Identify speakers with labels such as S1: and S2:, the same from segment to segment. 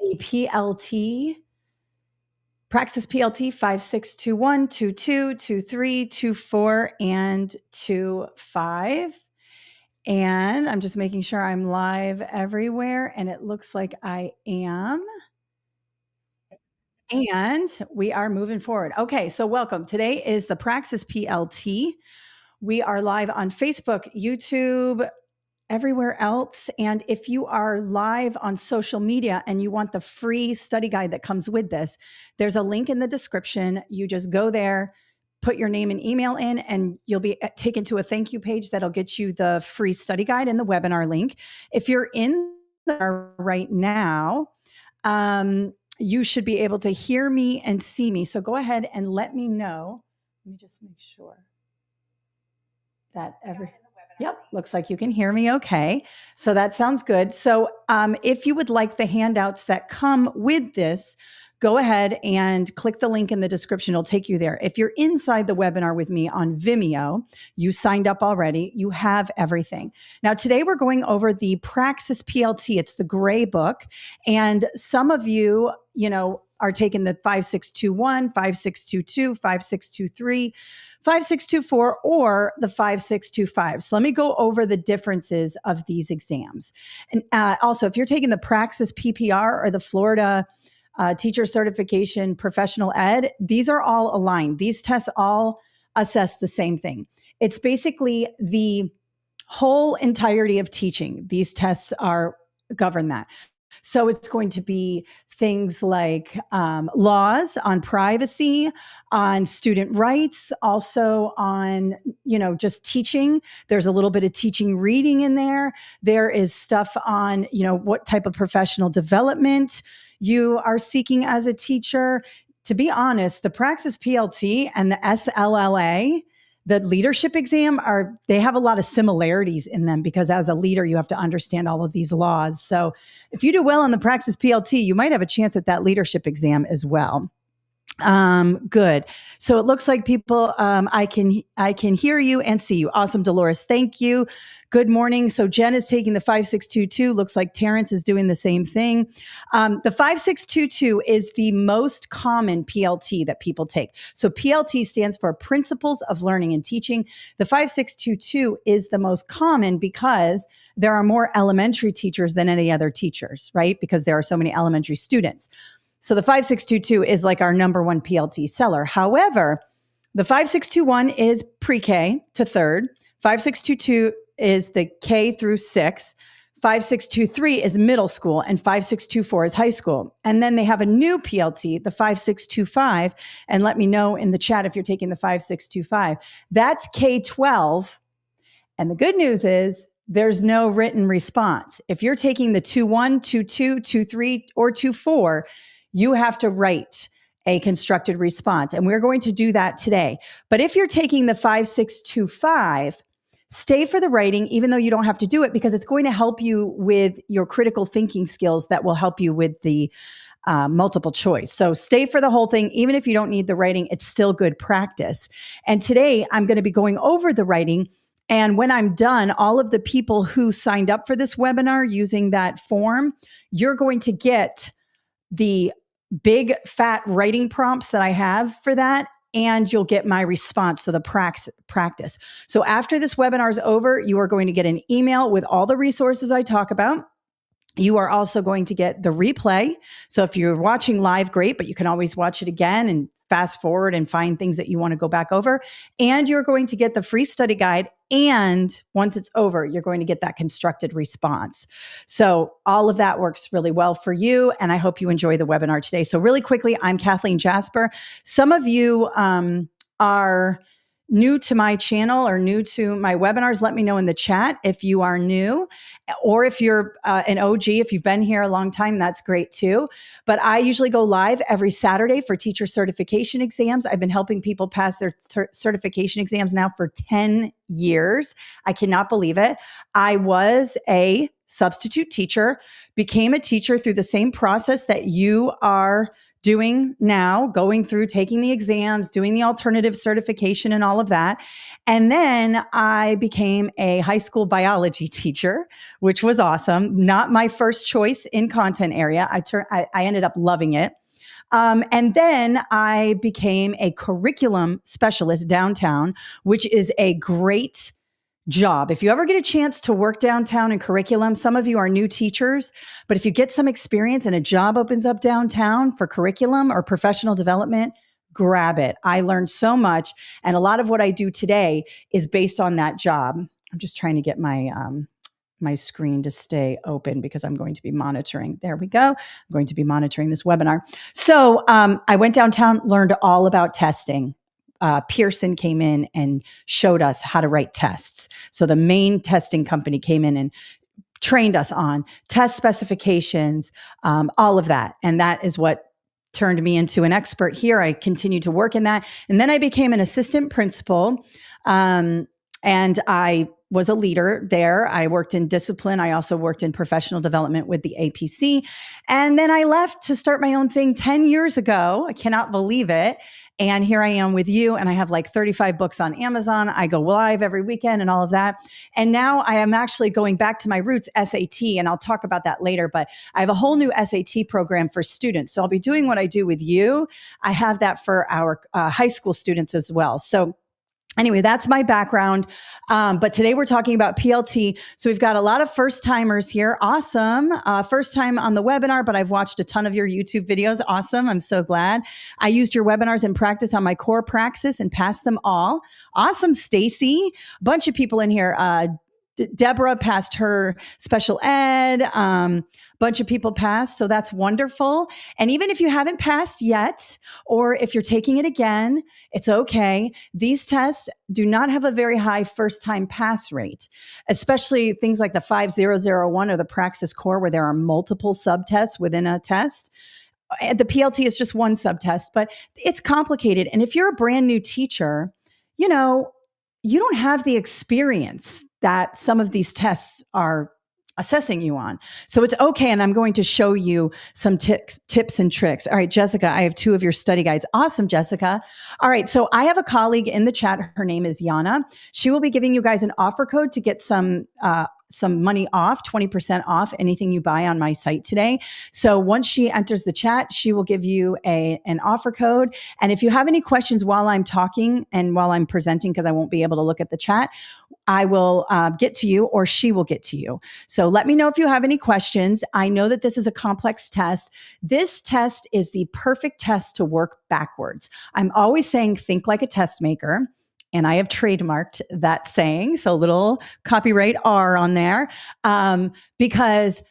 S1: the PLT, Praxis PLT 5621, 22, 23, 24, and 25. And I'm just making sure I'm live everywhere, and it looks like I am. And we are moving forward. Okay, so welcome. Today is the Praxis PLT. We are live on Facebook, YouTube, everywhere else. And if you are live on social media and you want the free study guide that comes with this, there's a link in the description. You just go there, put your name and email in, and you'll be taken to a thank you page that'll get you the free study guide and the webinar link. If you're in there right now, you should be able to hear me and see me. So go ahead and let me know. Let me just make sure that Yep, looks like you can hear me okay. So that sounds good. So if you would like the handouts that come with this, go ahead and click the link in the description. It'll take you there. If you're inside the webinar with me on Vimeo, you signed up already, you have everything. Now, today we're going over the Praxis PLT. It's the gray book. And some of you, are taking the 5621, 5622, 5623, 5624, or the 5625. So let me go over the differences of these exams. And also, if you're taking the Praxis PPR or the Florida Teacher Certification Professional Ed, these are all aligned. These tests all assess the same thing. It's basically the whole entirety of teaching. These tests govern that. So it's going to be things like laws on privacy, on student rights, also on, just teaching. There's a little bit of teaching reading in there. There is stuff on, what type of professional development you are seeking as a teacher. To be honest, the Praxis PLT and the SLLA, the leadership exam, they have a lot of similarities in them because as a leader, you have to understand all of these laws. So if you do well on the Praxis PLT, you might have a chance at that leadership exam as well. Good. So it looks like people, I can hear you and see you. Awesome, Dolores. Thank you. Good morning. So Jen is taking the 5622. Looks like Terrence is doing the same thing. The 5622 is the most common PLT that people take. So PLT stands for Principles of Learning and Teaching. The 5622 is the most common because there are more elementary teachers than any other teachers, right? Because there are so many elementary students. So the 5622 is like our number one PLT seller. However, the 5621 is pre-K to third. 5622 is the K through 6. 5623 is middle school, and 5624 is high school. And then they have a new PLT, the 5625. And let me know in the chat if you're taking the 5625. That's K-12. And the good news is there's no written response. If you're taking the 21, 22, 23, or 24, you have to write a constructed response. And we're going to do that today. But if you're taking the 5625, stay for the writing, even though you don't have to do it, because it's going to help you with your critical thinking skills that will help you with the multiple choice. So stay for the whole thing. Even if you don't need the writing, it's still good practice. And today I'm going to be going over the writing. And when I'm done, all of the people who signed up for this webinar using that form, you're going to get the big fat writing prompts that I have for that, and you'll get my response to the practice. So after this webinar is over, you are going to get an email with all the resources I talk about. You are also going to get the replay. So if you're watching live, great, but you can always watch it again and fast forward and find things that you want to go back over. And you're going to get the free study guide. And once it's over, you're going to get that constructed response. So all of that works really well for you. And I hope you enjoy the webinar today. So really quickly, I'm Kathleen Jasper. Some of you are new to my channel or new to my webinars. Let me know in the chat if you are new, or if you're an OG, if you've been here a long time, that's great too. But I usually go live every Saturday for teacher certification exams. I've been helping people pass their certification exams now for 10 years. I cannot believe it. I was a substitute teacher, became a teacher through the same process that you are doing now, going through, taking the exams, doing the alternative certification and all of that. And then I became a high school biology teacher, which was awesome. Not my first choice in content area. I ended up loving it. And then I became a curriculum specialist downtown, which is a great job. If you ever get a chance to work downtown in curriculum, some of you are new teachers, but if you get some experience and a job opens up downtown for curriculum or professional development, grab it. I learned so much. And a lot of what I do today is based on that job. I'm just trying to get my screen to stay open because I'm going to be monitoring. There we go. I'm going to be monitoring this webinar. So I went downtown, learned all about testing. Pearson came in and showed us how to write tests. So the main testing company came in and trained us on test specifications, all of that. And that is what turned me into an expert here. I continued to work in that. And then I became an assistant principal. And I was a leader there. I worked in discipline. I also worked in professional development with the APC. And then I left to start my own thing 10 years ago. I cannot believe it. And here I am with you. And I have like 35 books on Amazon. I go live every weekend and all of that. And now I am actually going back to my roots, SAT. And I'll talk about that later. But I have a whole new SAT program for students. So I'll be doing what I do with you. I have that for our high school students as well. So anyway, that's my background. But today we're talking about PLT. So we've got a lot of first timers here. Awesome. First time on the webinar, but I've watched a ton of your YouTube videos. Awesome. I'm so glad. I used your webinars in practice on my core Praxis and passed them all. Awesome, Stacy. A bunch of people in here. Deborah passed her special ed. Bunch of people passed. So that's wonderful. And even if you haven't passed yet, or if you're taking it again, it's okay. These tests do not have a very high first time pass rate, especially things like the 5001 or the Praxis core, where there are multiple subtests within a test. The PLT is just one subtest, but it's complicated. And if you're a brand new teacher, you don't have the experience that some of these tests are assessing you on. So it's okay. And I'm going to show you some tips and tricks. All right, Jessica, I have 2 of your study guides. Awesome, Jessica. All right. So I have a colleague in the chat. Her name is Yana. She will be giving you guys an offer code to get some money off, 20% off anything you buy on my site today. So once she enters the chat, she will give you an offer code. And if you have any questions while I'm talking and while I'm presenting, because I won't be able to look at the chat, I will get to you, or she will get to you. So let me know if you have any questions. I know that this is a complex test. This test is the perfect test to work backwards. I'm always saying, think like a test maker. And I have trademarked that saying. So a little copyright R on there, because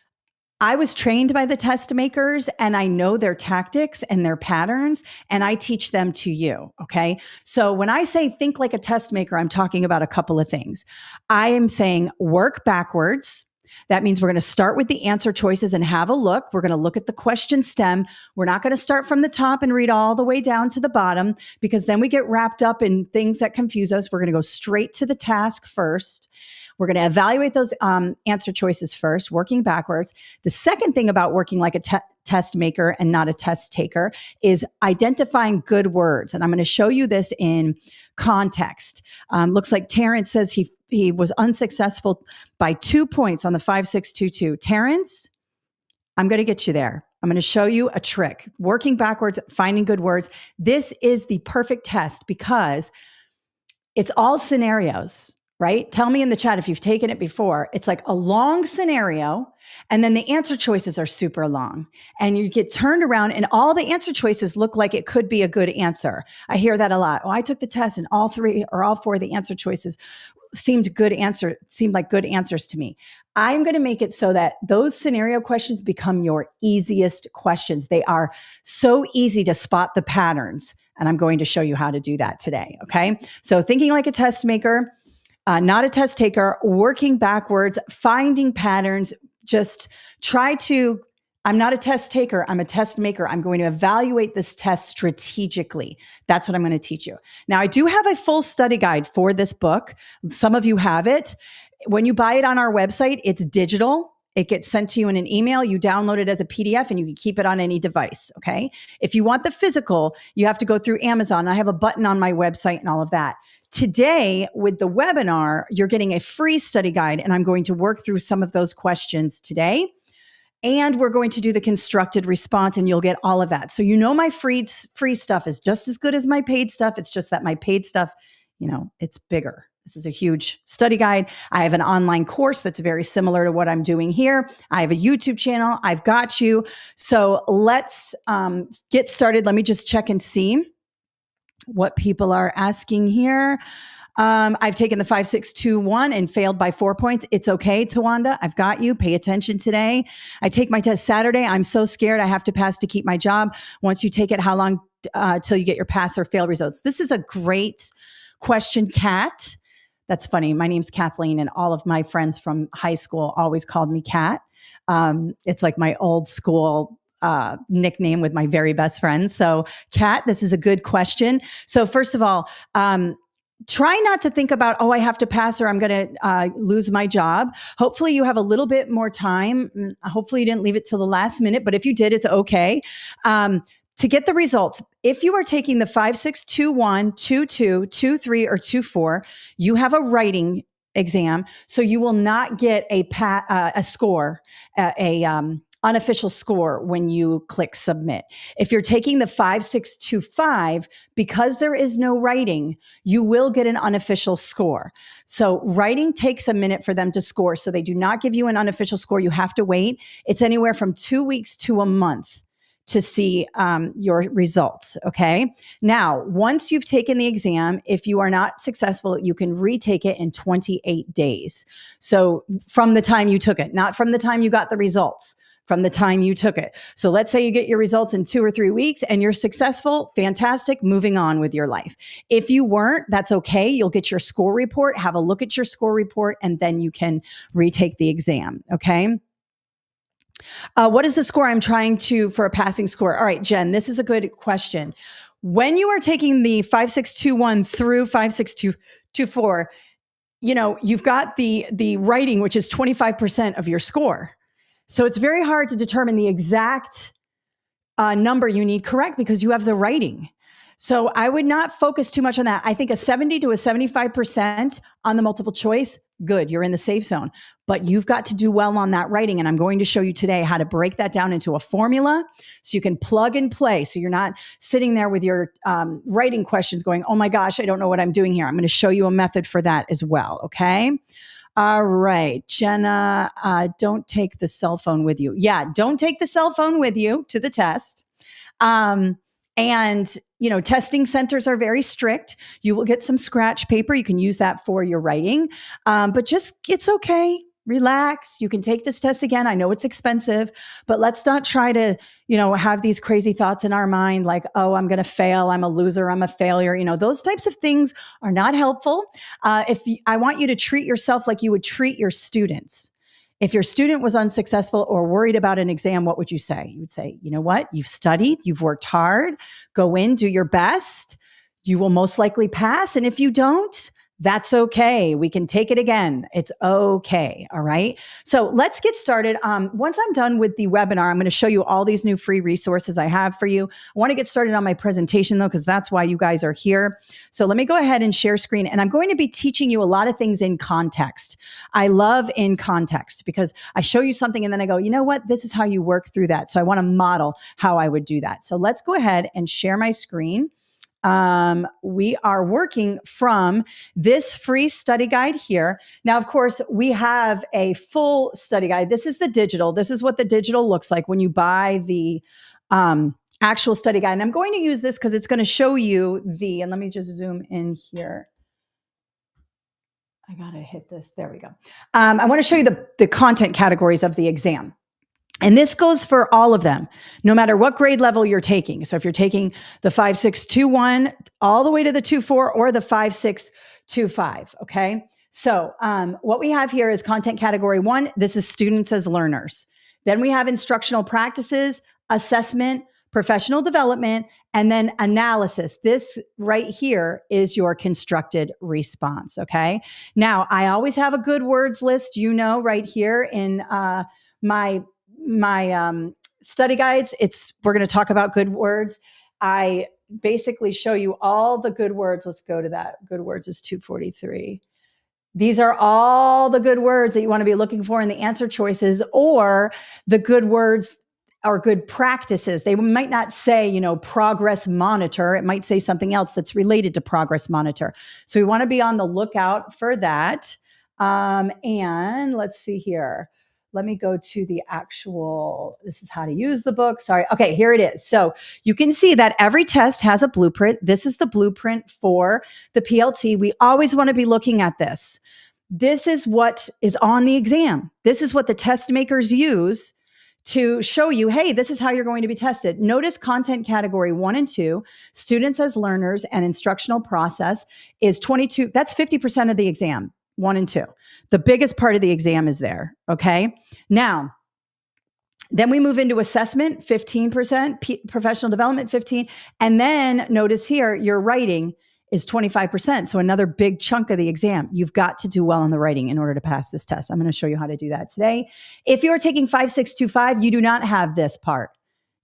S1: I was trained by the test makers and I know their tactics and their patterns, and I teach them to you. Okay. So when I say think like a test maker, I'm talking about a couple of things. I am saying work backwards. That means we're going to start with the answer choices and have a look. We're going to look at the question stem. We're not going to start from the top and read all the way down to the bottom, because then we get wrapped up in things that confuse us. We're going to go straight to the task first. We're going to evaluate those answer choices first, working backwards. The second thing about working like a test maker and not a test taker is identifying good words. And I'm going to show you this in context. Looks like Terrence says he was unsuccessful by 2 points on the 5622. Terrence, I'm going to get you there. I'm going to show you a trick. Working backwards, finding good words. This is the perfect test because it's all scenarios, right? Tell me in the chat if you've taken it before. It's like a long scenario, and then the answer choices are super long. And you get turned around and all the answer choices look like it could be a good answer. I hear that a lot. Oh, I took the test and all 3 or all 4 of the answer choices seemed like good answers to me. I'm going to make it so that those scenario questions become your easiest questions. They are so easy to spot the patterns. And I'm going to show you how to do that today. Okay. So thinking like a test maker, not a test taker, working backwards, finding patterns. Just I'm not a test taker, I'm a test maker. I'm going to evaluate this test strategically. That's what I'm going to teach you. Now, I do have a full study guide for this book. Some of you have it. When you buy it on our website, it's digital. It gets sent to you in an email. You download it as a PDF and you can keep it on any device. Okay. If you want the physical, you have to go through Amazon. I have a button on my website and all of that. Today, with the webinar, you're getting a free study guide, and I'm going to work through some of those questions today. And we're going to do the constructed response, and you'll get all of that. So my free stuff is just as good as my paid stuff. It's just that my paid stuff, it's bigger. This is a huge study guide. I have an online course that's very similar to what I'm doing here. I have a YouTube channel. I've got you. So let's get started. Let me just check and see what people are asking here. I've taken the 5621 and failed by 4 points. It's okay, Tawanda. I've got you. Pay attention today. I take my test Saturday. I'm so scared I have to pass to keep my job. Once you take it, how long till you get your pass or fail results? This is a great question, Kat. That's funny. My name's Kathleen, and all of my friends from high school always called me Kat. It's like my old school nickname with my very best friends. So, Kat, this is a good question. So, first of all, try not to think about, I have to pass or I'm going to lose my job. Hopefully you have a little bit more time. Hopefully you didn't leave it till the last minute, but if you did, it's okay. To get the results, if you are taking the 5, 6, 2, 1, 2, 2, 2, 3, or 2, 4, you have a writing exam. So you will not get a score, unofficial score when you click submit. If you're taking the 5, 6, 2, 5, because there is no writing, you will get an unofficial score. So writing takes a minute for them to score. So they do not give you an unofficial score. You have to wait. It's anywhere from 2 weeks to a month to see your results. Okay. Now, once you've taken the exam, if you are not successful, you can retake it in 28 days. So from the time you took it, not from the time you got the results, from the time you took it. So let's say you get your results in 2 or 3 weeks and you're successful, fantastic, moving on with your life. If you weren't, that's okay. You'll get your score report, have a look at your score report, and then you can retake the exam. Okay. What is the score I'm trying for a passing score? All right, Jen, this is a good question. When you are taking the 5621 through 5624, you've got the writing, which is 25% of your score. So it's very hard to determine the exact number you need correct because you have the writing. So I would not focus too much on that. I think a 70 to a 75% on the multiple choice, good, you're in the safe zone. But you've got to do well on that writing. And I'm going to show you today how to break that down into a formula so you can plug and play. So you're not sitting there with your writing questions going, oh my gosh, I don't know what I'm doing here. I'm going to show you a method for that as well. Okay. All right, Jenna, don't take the cell phone with you. Yeah, don't take the cell phone with you to the test. And, testing centers are very strict. You will get some scratch paper. You can use that for your writing. But it's okay. Relax. You can take this test again. I know it's expensive, but let's not try to, have these crazy thoughts in our mind like, oh, I'm going to fail. I'm a loser. I'm a failure. Those types of things are not helpful. I want you to treat yourself like you would treat your students. If your student was unsuccessful or worried about an exam, what would you say? You would say, you know what? You've studied, you've worked hard, go in, do your best. You will most likely pass. And if you don't, that's okay. We can take it again. It's okay. All right. So let's get started. Once I'm done with the webinar, I'm going to show you all these new free resources I have for you. I want to get started on my presentation though, because that's why you guys are here. So let me go ahead and share screen. And I'm going to be teaching you a lot of things in context. I love in context because I show you something and then I go, you know what? This is how you work through that. So I want to model how I would do that. So let's go ahead and share my screen. We are working from this free study guide here. Now, of course, we have a full study guide. This is the digital. This is what the digital looks like when you buy the actual study guide. And I'm going to use this because it's going to show you and let me just zoom in here. I got to hit this. There we go. I want to show you the content categories of the exam. And this goes for all of them, no matter what grade level you're taking. So if you're taking the 5621 all the way to the 24 or the 5625, okay? So what we have here is content category 1. This is students as learners. Then we have instructional practices, assessment, professional development, and then analysis. This right here is your constructed response, okay? Now, I always have a good words list, right here in my study guides, we're going to talk about good words. I basically show you all the good words. Let's go to that. Good words is 243. These are all the good words that you want to be looking for in the answer choices, or the good words or good practices. They might not say, progress monitor. It might say something else that's related to progress monitor. So we want to be on the lookout for that. And let's see here. Let me go to the actual, this is how to use the book. Sorry. Okay, here it is. So you can see that every test has a blueprint. This is the blueprint for the PLT. We always want to be looking at this. This is what is on the exam. This is what the test makers use to show you, hey, this is how you're going to be tested. Notice content category 1 and 2, students as learners and instructional process is 22. That's 50% of the exam, 1 and 2. The biggest part of the exam is there. Okay. Now, then we move into assessment, 15%, professional development, 15. And then notice here, your writing is 25%. So another big chunk of the exam. You've got to do well in the writing in order to pass this test. I'm going to show you how to do that today. If you're taking 5625, you do not have this part.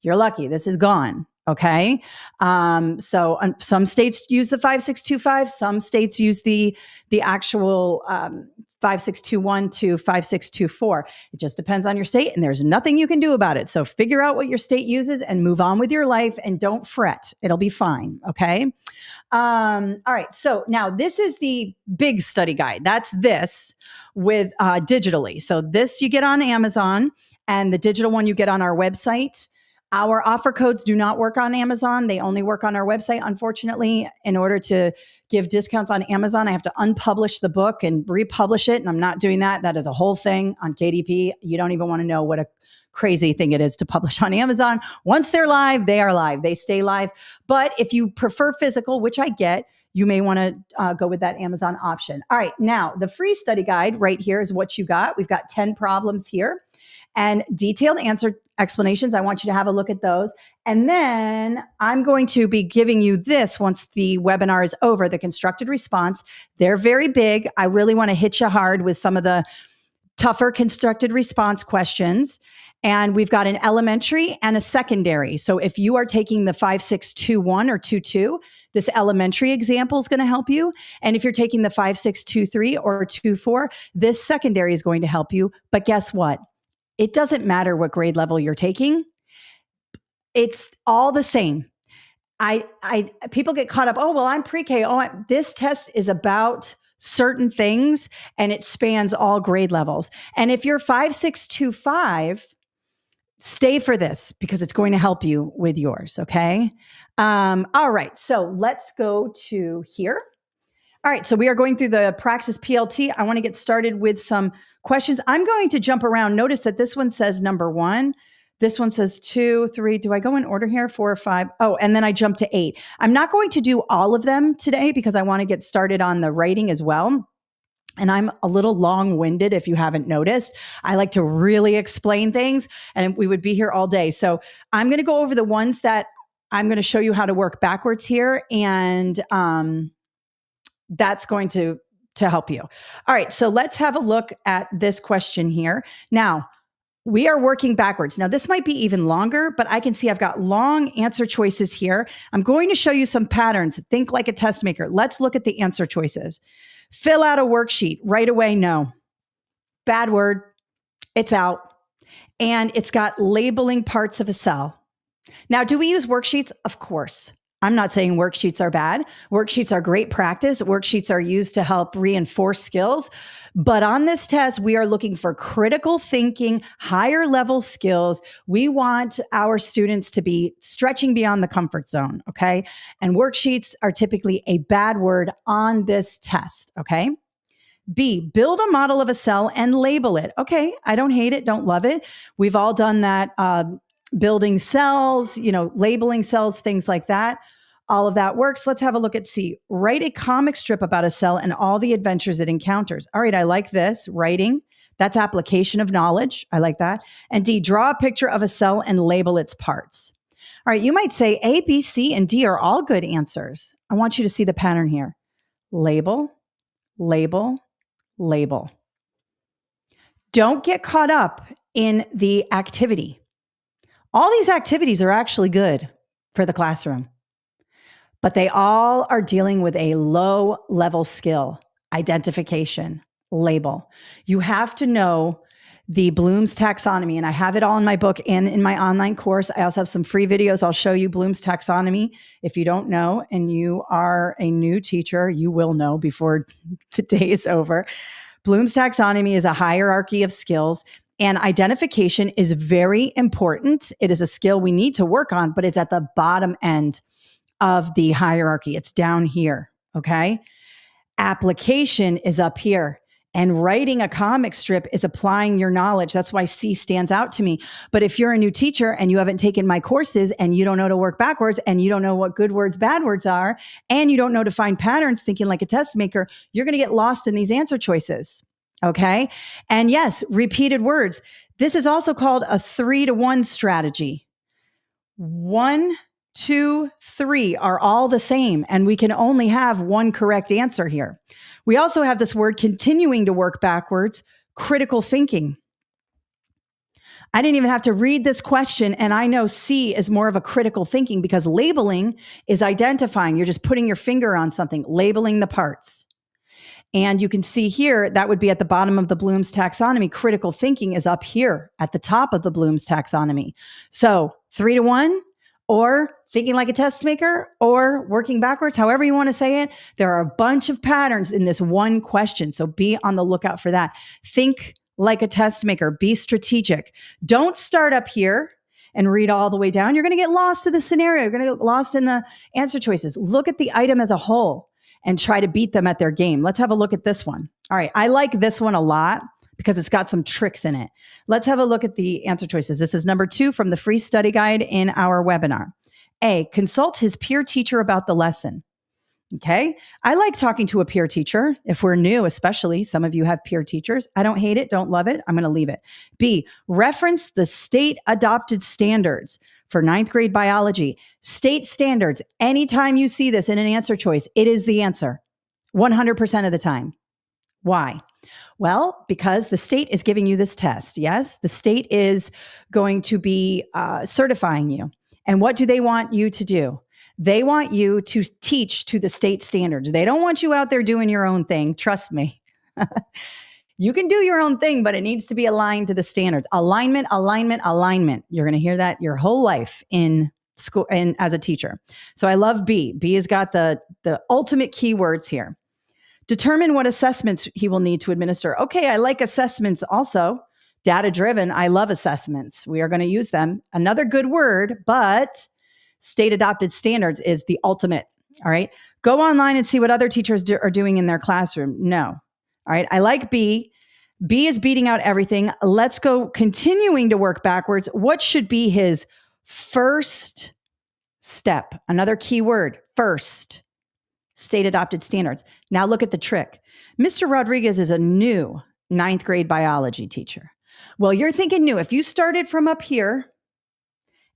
S1: You're lucky. This is gone. Okay. So some states use the 5625. Some states use the actual 5621 to 5624. It just depends on your state, and there's nothing you can do about it. So figure out what your state uses and move on with your life, and don't fret. It'll be fine. Okay. All right. So now this is the big study guide. That's this with digitally. So this you get on Amazon, and the digital one you get on our website. Our offer codes do not work on Amazon. They only work on our website, unfortunately. In order to give discounts on Amazon, I have to unpublish the book and republish it, and I'm not doing that. That is a whole thing on KDP. You don't even want to know what a crazy thing it is to publish on Amazon. Once they're live, they are live. They stay live. But if you prefer physical, which I get, you may want to go with that Amazon option. All right. Now, the free study guide right here is what you got. We've got 10 problems here and detailed answer explanations. I want you to have a look at those. And then I'm going to be giving you this once the webinar is over, the constructed response. They're very big. I really want to hit you hard with some of the tougher constructed response questions. And we've got an elementary and a secondary. So if you are taking the 5621 or 22, this elementary example is going to help you. And if you're taking the 5623 or 24, this secondary is going to help you. But guess what? It doesn't matter what grade level you're taking. It's all the same. People get caught up. Oh, well, I'm pre-K. This test is about certain things, and it spans all grade levels. And if you're 5625, stay for this because it's going to help you with yours. Okay. All right. So let's go to here. All right. So we are going through the Praxis PLT. I want to get started with some questions. I'm going to jump around. Notice that this one says number 1. This one says 2, 3. Do I go in order here? 4 or 5? Oh, and then I jump to 8. I'm not going to do all of them today because I want to get started on the writing as well. And I'm a little long-winded if you haven't noticed. I like to really explain things, and we would be here all day. So I'm going to go over the ones that I'm going to show you how to work backwards here. And that's going to help you. All right. So let's have a look at this question here. Now, we are working backwards. Now, this might be even longer, but I can see I've got long answer choices here. I'm going to show you some patterns. Think like a test maker. Let's look at the answer choices. Fill out a worksheet right away. No. Bad word. It's out. And it's got labeling parts of a cell. Now, do we use worksheets? Of course. I'm not saying worksheets are bad. Worksheets are great practice. Worksheets are used to help reinforce skills. But on this test, we are looking for critical thinking, higher level skills. We want our students to be stretching beyond the comfort zone, okay? And worksheets are typically a bad word on this test, okay? B, build a model of a cell and label it. Okay, I don't hate it, don't love it. We've all done that, building cells, labeling cells, things like that. All of that works. Let's have a look at C. Write a comic strip about a cell and all the adventures it encounters. All right, I like this. Writing. That's application of knowledge. I like that. And D, draw a picture of a cell and label its parts. All right, you might say A, B, C, and D are all good answers. I want you to see the pattern here. Label, label, label. Don't get caught up in the activity. All these activities are actually good for the classroom, but they all are dealing with a low level skill: identification, label. You have to know the Bloom's taxonomy, and I have it all in my book and in my online course. I also have some free videos. I'll show you Bloom's taxonomy. If you don't know and you are a new teacher, you will know before the day is over. Bloom's taxonomy is a hierarchy of skills, and identification is very important. It is a skill we need to work on, but it's at the bottom end of the hierarchy. It's down here, okay? Application is up here. And writing a comic strip is applying your knowledge. That's why C stands out to me. But if you're a new teacher and you haven't taken my courses and you don't know to work backwards and you don't know what good words, bad words are, and you don't know to find patterns thinking like a test maker, you're going to get lost in these answer choices. Okay. And yes, repeated words. This is also called a 3-to-1 strategy. 1, 2, 3 are all the same, and we can only have one correct answer here. We also have this word continuing to work backwards, critical thinking. I didn't even have to read this question, and I know C is more of a critical thinking because labeling is identifying. You're just putting your finger on something, labeling the parts. And you can see here, that would be at the bottom of the Bloom's taxonomy. Critical thinking is up here at the top of the Bloom's taxonomy. So 3-to-1, or thinking like a test maker, or working backwards, however you want to say it. There are a bunch of patterns in this one question. So be on the lookout for that. Think like a test maker. Be strategic. Don't start up here and read all the way down. You're going to get lost in the scenario. You're going to get lost in the answer choices. Look at the item as a whole and try to beat them at their game. Let's have a look at this one. All right. I like this one a lot because it's got some tricks in it. Let's have a look at the answer choices. This is number 2 from the free study guide in our webinar. A, consult his peer teacher about the lesson. Okay. I like talking to a peer teacher. If we're new, especially, some of you have peer teachers. I don't hate it. Don't love it. I'm going to leave it. B, reference the state adopted standards for 9th grade biology. State standards. Anytime you see this in an answer choice, it is the answer 100% of the time. Why? Well, because the state is giving you this test. Yes. The state is going to be certifying you. And what do they want you to do? They want you to teach to the state standards. They don't want you out there doing your own thing. Trust me. You can do your own thing, but it needs to be aligned to the standards. Alignment, alignment, alignment. You're going to hear that your whole life in school and as a teacher. So I love B. B has got the ultimate keywords here. Determine what assessments he will need to administer. Okay, I like assessments also. Data-driven, I love assessments. We are going to use them. Another good word, but state-adopted standards is the ultimate. All right. Go online and see what other teachers are doing in their classroom. No. All right. I like B. B is beating out everything. Let's go continuing to work backwards. What should be his first step? Another key word, first. State-adopted standards. Now look at the trick. Mr. Rodriguez is a new 9th grade biology teacher. Well, you're thinking new. If you started from up here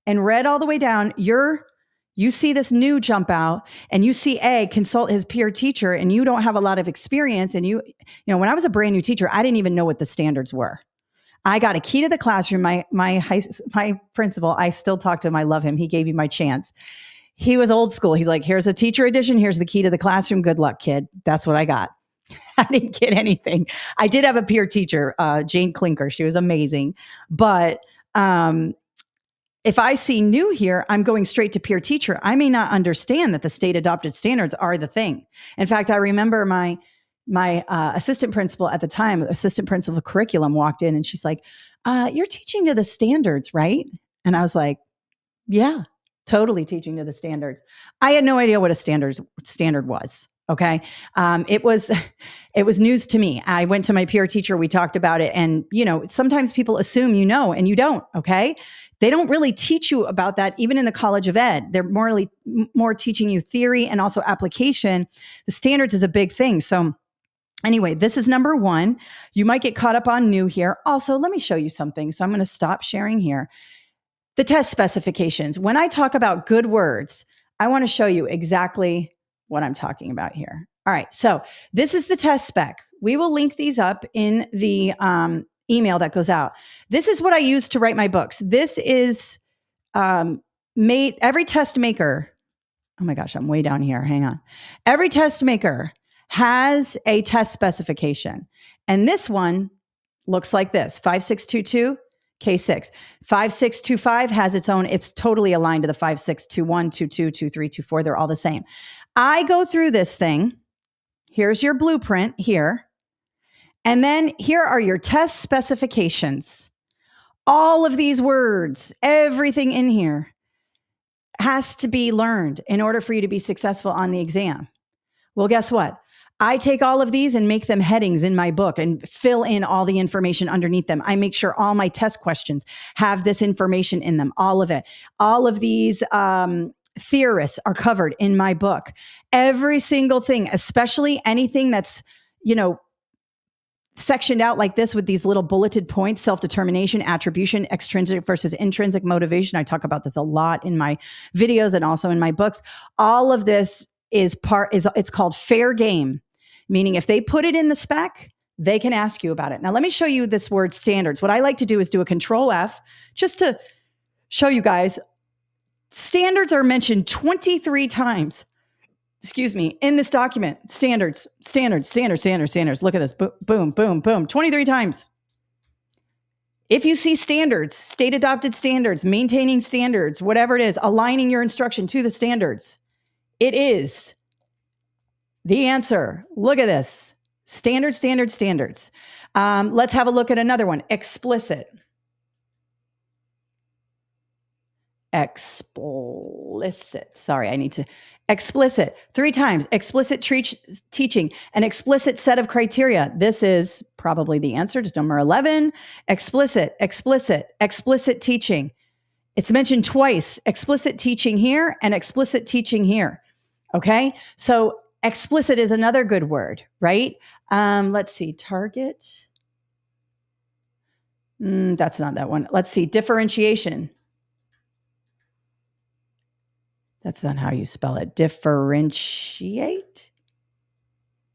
S1: and read all the way down, you see this new jump out and you see A, consult his peer teacher, and you don't have a lot of experience. And you know, when I was a brand new teacher, I didn't even know what the standards were. I got a key to the classroom. My principal, I still talk to him. I love him. He gave me my chance. He was old school. He's like, here's a teacher edition. Here's the key to the classroom. Good luck, kid. That's what I got. I didn't get anything. I did have a peer teacher, Jane Klinker. She was amazing. But if I see new here, I'm going straight to peer teacher. I may not understand that the state adopted standards are the thing. In fact, I remember my assistant principal at the time, assistant principal of curriculum, walked in and she's like, you're teaching to the standards, right? And I was like, yeah, totally teaching to the standards. I had no idea what a standard was. Okay. It was news to me. I went to my peer teacher. We talked about it. And, you know, sometimes people assume you know, and you don't. Okay. They don't really teach you about that, even in the College of Ed. They're more teaching you theory and also application. The standards is a big thing. So anyway, this is number 1. You might get caught up on new here. Also, let me show you something. So I'm going to stop sharing here. The test specifications. When I talk about good words, I want to show you exactly what I'm talking about here. All right. So this is the test spec. We will link these up in the email that goes out. This is what I use to write my books. This is every test maker. Oh my gosh, I'm way down here. Hang on. Every test maker has a test specification. And this one looks like this, 5622 K6. 5625 has its own, it's totally aligned to the 5621, 22, 23, 24. They're all the same. I go through this thing. Here's your blueprint here. And then here are your test specifications. All of these words, everything in here has to be learned in order for you to be successful on the exam. Well, guess what? I take all of these and make them headings in my book and fill in all the information underneath them. I make sure all my test questions have this information in them, all of it. All of these theorists are covered in my book. Every single thing, especially anything that's, sectioned out like this with these little bulleted points, self-determination, attribution, extrinsic versus intrinsic motivation. I talk about this a lot in my videos and also in my books. All of this it's called fair game, meaning if they put it in the spec, they can ask you about it. Now, let me show you this word standards. What I like to do is do a Control F just to show you guys. Standards are mentioned 23 times. In this document. Standards. Look at this. Boom, boom, boom. 23 times. If you see standards, state adopted standards, maintaining standards, whatever it is, aligning your instruction to the standards, it is the answer. Look at this. Standards. Let's have a look at another one. Explicit. Sorry, I need to. Explicit. 3 times. Explicit teaching. An explicit set of criteria. This is probably the answer to number 11. Explicit teaching. It's mentioned twice. Explicit teaching here and explicit teaching here. Okay? So explicit is another good word, right? Let's see. Target. That's not that one. Let's see. Differentiation. That's not how you spell it. Differentiate?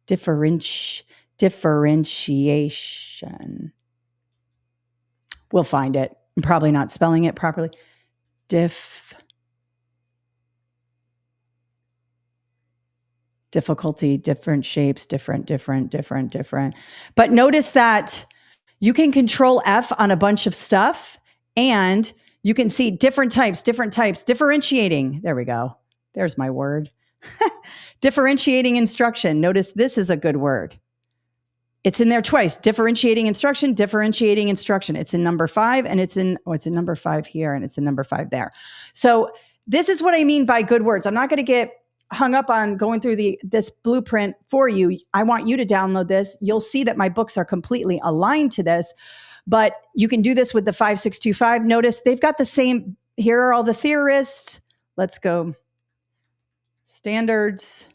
S1: Differentiation. We'll find it. I'm probably not spelling it properly. Difficulty, different shapes, different. But notice that you can Control F on a bunch of stuff and you can see different types, differentiating. There we go. There's my word. Differentiating instruction. Notice this is a good word. It's in there twice. Differentiating instruction. It's in number 5 and it's in number 5 here and it's in number 5 there. So this is what I mean by good words. I'm not going to get hung up on going through this blueprint for you. I want you to download this. You'll see that my books are completely aligned to this. But you can do this with the 5625. Notice they've got the same. Here are all the theorists. Let's go. Standards.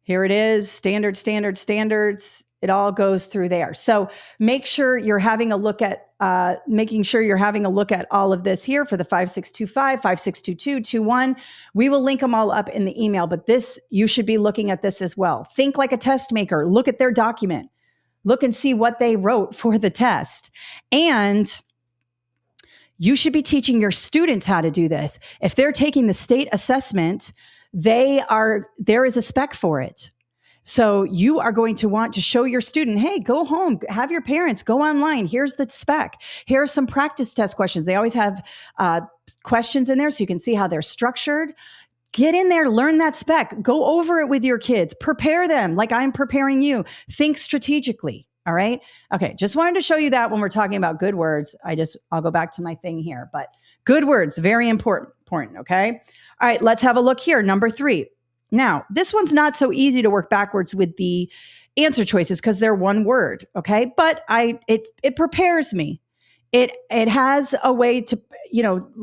S1: Here it is. Standards. It all goes through there. So make sure you're having a look at all of this here for the 5625, 5622, 21. We will link them all up in the email, but you should be looking at this as well. Think like a test maker. Look at their document. Look and see what they wrote for the test. And you should be teaching your students how to do this. If they're taking the state assessment, there is a spec for it. So you are going to want to show your student, hey, go home, have your parents go online. Here's the spec. Here are some practice test questions. They always have questions in there so you can see how they're structured. Get in there, learn that spec, go over it with your kids, prepare them like I'm preparing you. Think strategically. All right. Okay. Just wanted to show you that when we're talking about good words. I'll go back to my thing here, but good words, very important. Okay. All right. Let's have a look here. Number 3. Now, this one's not so easy to work backwards with the answer choices because they're one word. Okay. But it prepares me. It has a way to,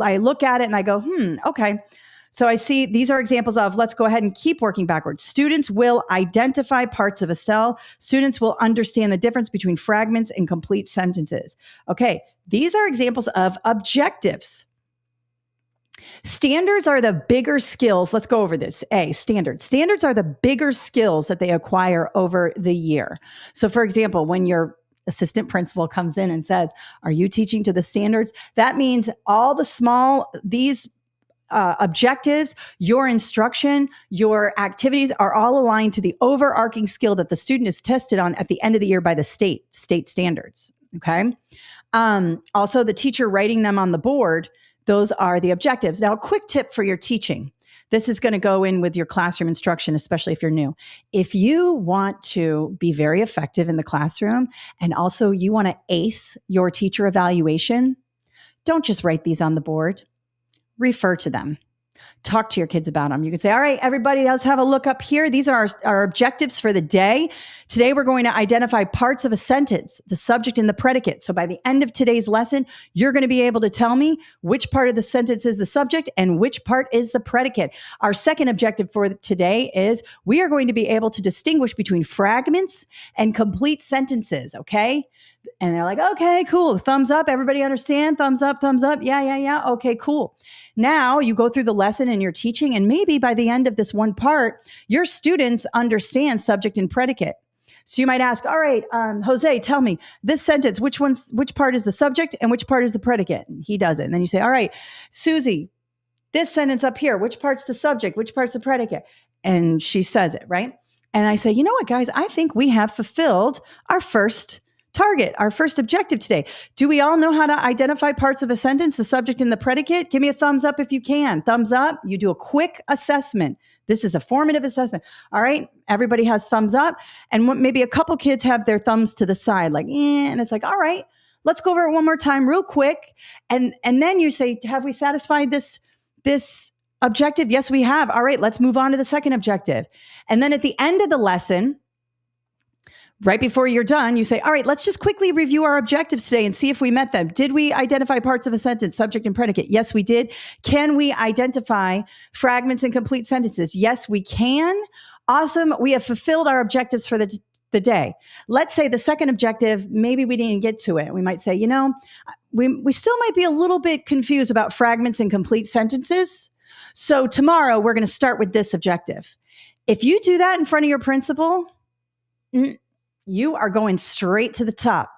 S1: I look at it and I go, okay. So I see these are examples of, let's go ahead and keep working backwards. Students will identify parts of a cell. Students will understand the difference between fragments and complete sentences. Okay, these are examples of objectives. Standards are the bigger skills. Let's go over this. Standards. Standards are the bigger skills that they acquire over the year. So for example, when you're assistant principal comes in and says, are you teaching to the standards? That means all these objectives, your instruction, your activities are all aligned to the overarching skill that the student is tested on at the end of the year by the state standards. Okay. Also, the teacher writing them on the board, those are the objectives. Now, a quick tip for your teaching. This is going to go in with your classroom instruction, especially if you're new. If you want to be very effective in the classroom and also you want to ace your teacher evaluation, don't just write these on the board. Refer to them. Talk to your kids about them. You can say, all right, everybody, let's have a look up here. These are our objectives for the day. Today, we're going to identify parts of a sentence, the subject and the predicate. So by the end of today's lesson, you're going to be able to tell me which part of the sentence is the subject and which part is the predicate. Our second objective for today is we are going to be able to distinguish between fragments and complete sentences, okay? And they're like, okay, cool. Thumbs up. Everybody understand? Thumbs up, thumbs up. Yeah. Okay, cool. Now you go through the lesson and you're teaching, and maybe by the end of this one part, your students understand subject and predicate. So you might ask, all right, Jose, tell me this sentence, which part is the subject and which part is the predicate? And he does it. And then you say, all right, Susie, this sentence up here, which part's the subject, which part's the predicate? And she says it, right? And I say, you know what, guys, I think we have fulfilled our first target, our first objective today. Do we all know how to identify parts of a sentence, the subject and the predicate? Give me a thumbs up if you can. Thumbs up. You do a quick assessment. This is a formative assessment. All right. Everybody has thumbs up. And maybe a couple kids have their thumbs to the side, like, and it's like, all right, let's go over it one more time real quick. And then you say, have we satisfied this objective? Yes, we have. All right, let's move on to the second objective. And then at the end of the lesson, right before you're done, you say, all right, let's just quickly review our objectives today and see if we met them. Did we identify parts of a sentence, subject and predicate? Yes, we did. Can we identify fragments and complete sentences? Yes, we can. Awesome. We have fulfilled our objectives for the day. Let's say the second objective, maybe we didn't get to it. We might say, we still might be a little bit confused about fragments and complete sentences. So tomorrow we're going to start with this objective. If you do that in front of your principal, you are going straight to the top,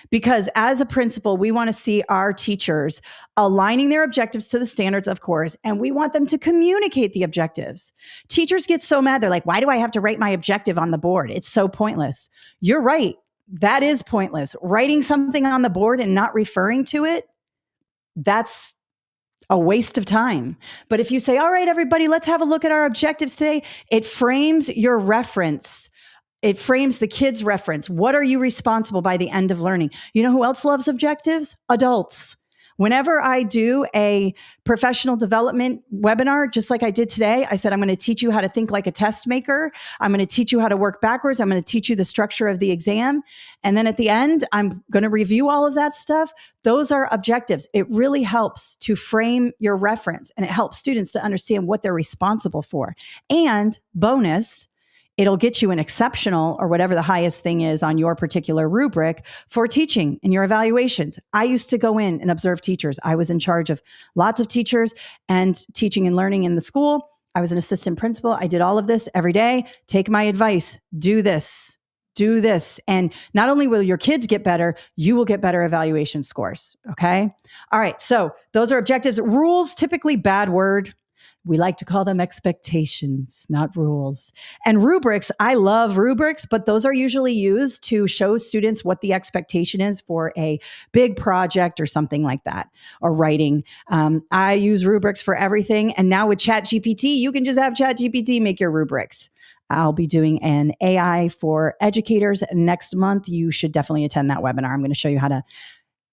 S1: because as a principal, we want to see our teachers aligning their objectives to the standards, of course, and we want them to communicate the objectives. Teachers get so mad. They're like, why do I have to write my objective on the board? It's so pointless. You're right. That is pointless. Writing something on the board and not referring to it, that's a waste of time. But if you say, all right, everybody, let's have a look at our objectives today, it frames your reference. It frames the kid's reference. What are you responsible by the end of learning? You know who else loves objectives? Adults. Whenever I do a professional development webinar, just like I did today, I said, I'm going to teach you how to think like a test maker. I'm going to teach you how to work backwards. I'm going to teach you the structure of the exam. And then at the end, I'm going to review all of that stuff. Those are objectives. It really helps to frame your reference, and it helps students to understand what they're responsible for. And bonus, it'll get you an exceptional or whatever the highest thing is on your particular rubric for teaching in your evaluations. I used to go in and observe teachers. I was in charge of lots of teachers and teaching and learning in the school. I was an assistant principal. I did all of this every day. Take my advice. Do this. Do this. And not only will your kids get better, you will get better evaluation scores. Okay. All right. So those are objectives. Rules, typically bad word. We like to call them expectations, not rules. And rubrics, I love rubrics, but those are usually used to show students what the expectation is for a big project or something like that, or writing. I use rubrics for everything. And now with ChatGPT, you can just have ChatGPT make your rubrics. I'll be doing an AI for educators next month. You should definitely attend that webinar. I'm going to show you how to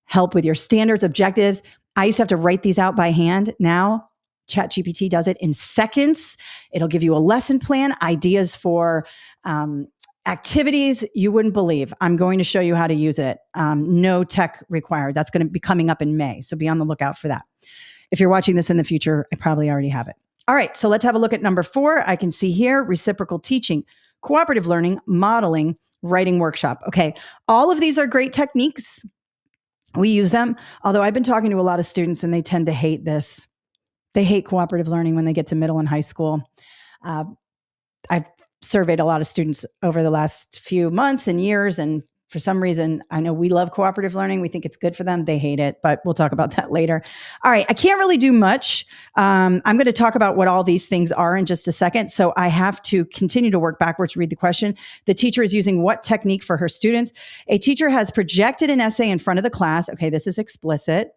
S1: help with your standards, objectives. I used to have to write these out by hand. Now, ChatGPT does it in seconds. It'll give you a lesson plan, ideas for activities you wouldn't believe. I'm going to show you how to use it. No tech required. That's going to be coming up in May. So be on the lookout for that. If you're watching this in the future, I probably already have it. All right. So let's have a look at number 4. I can see here, reciprocal teaching, cooperative learning, modeling, writing workshop. Okay. All of these are great techniques. We use them. Although I've been talking to a lot of students and they tend to hate this. They hate cooperative learning when they get to middle and high school. I've surveyed a lot of students over the last few months and years, and For some reason, I know we love cooperative learning. We think it's good for them. They hate it, but we'll talk about that later. All right. I can't really do much. I'm going to talk about what all these things are in just a second. So I have to continue to work backwards to read the question. The teacher is using what technique for her students? A teacher has projected an essay in front of the class. Okay, this is explicit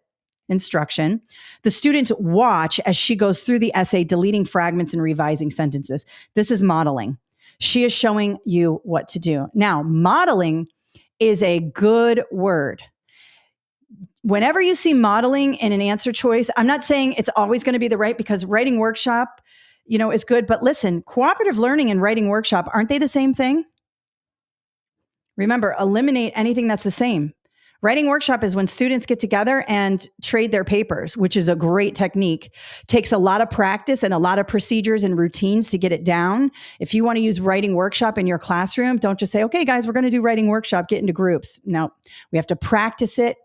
S1: instruction. The students watch as she goes through the essay, deleting fragments and revising sentences. This is modeling. She is showing you what to do. Now, modeling is a good word. Whenever you see modeling in an answer choice, I'm not saying it's always going to be the right, because writing workshop, is good. But listen, cooperative learning and writing workshop, aren't they the same thing? Remember, eliminate anything that's the same. Writing workshop is when students get together and trade their papers, which is a great technique. Takes a lot of practice and a lot of procedures and routines to get it down. If you want to use writing workshop in your classroom, don't just say, okay, guys, we're going to do writing workshop, get into groups. No, we have to practice it.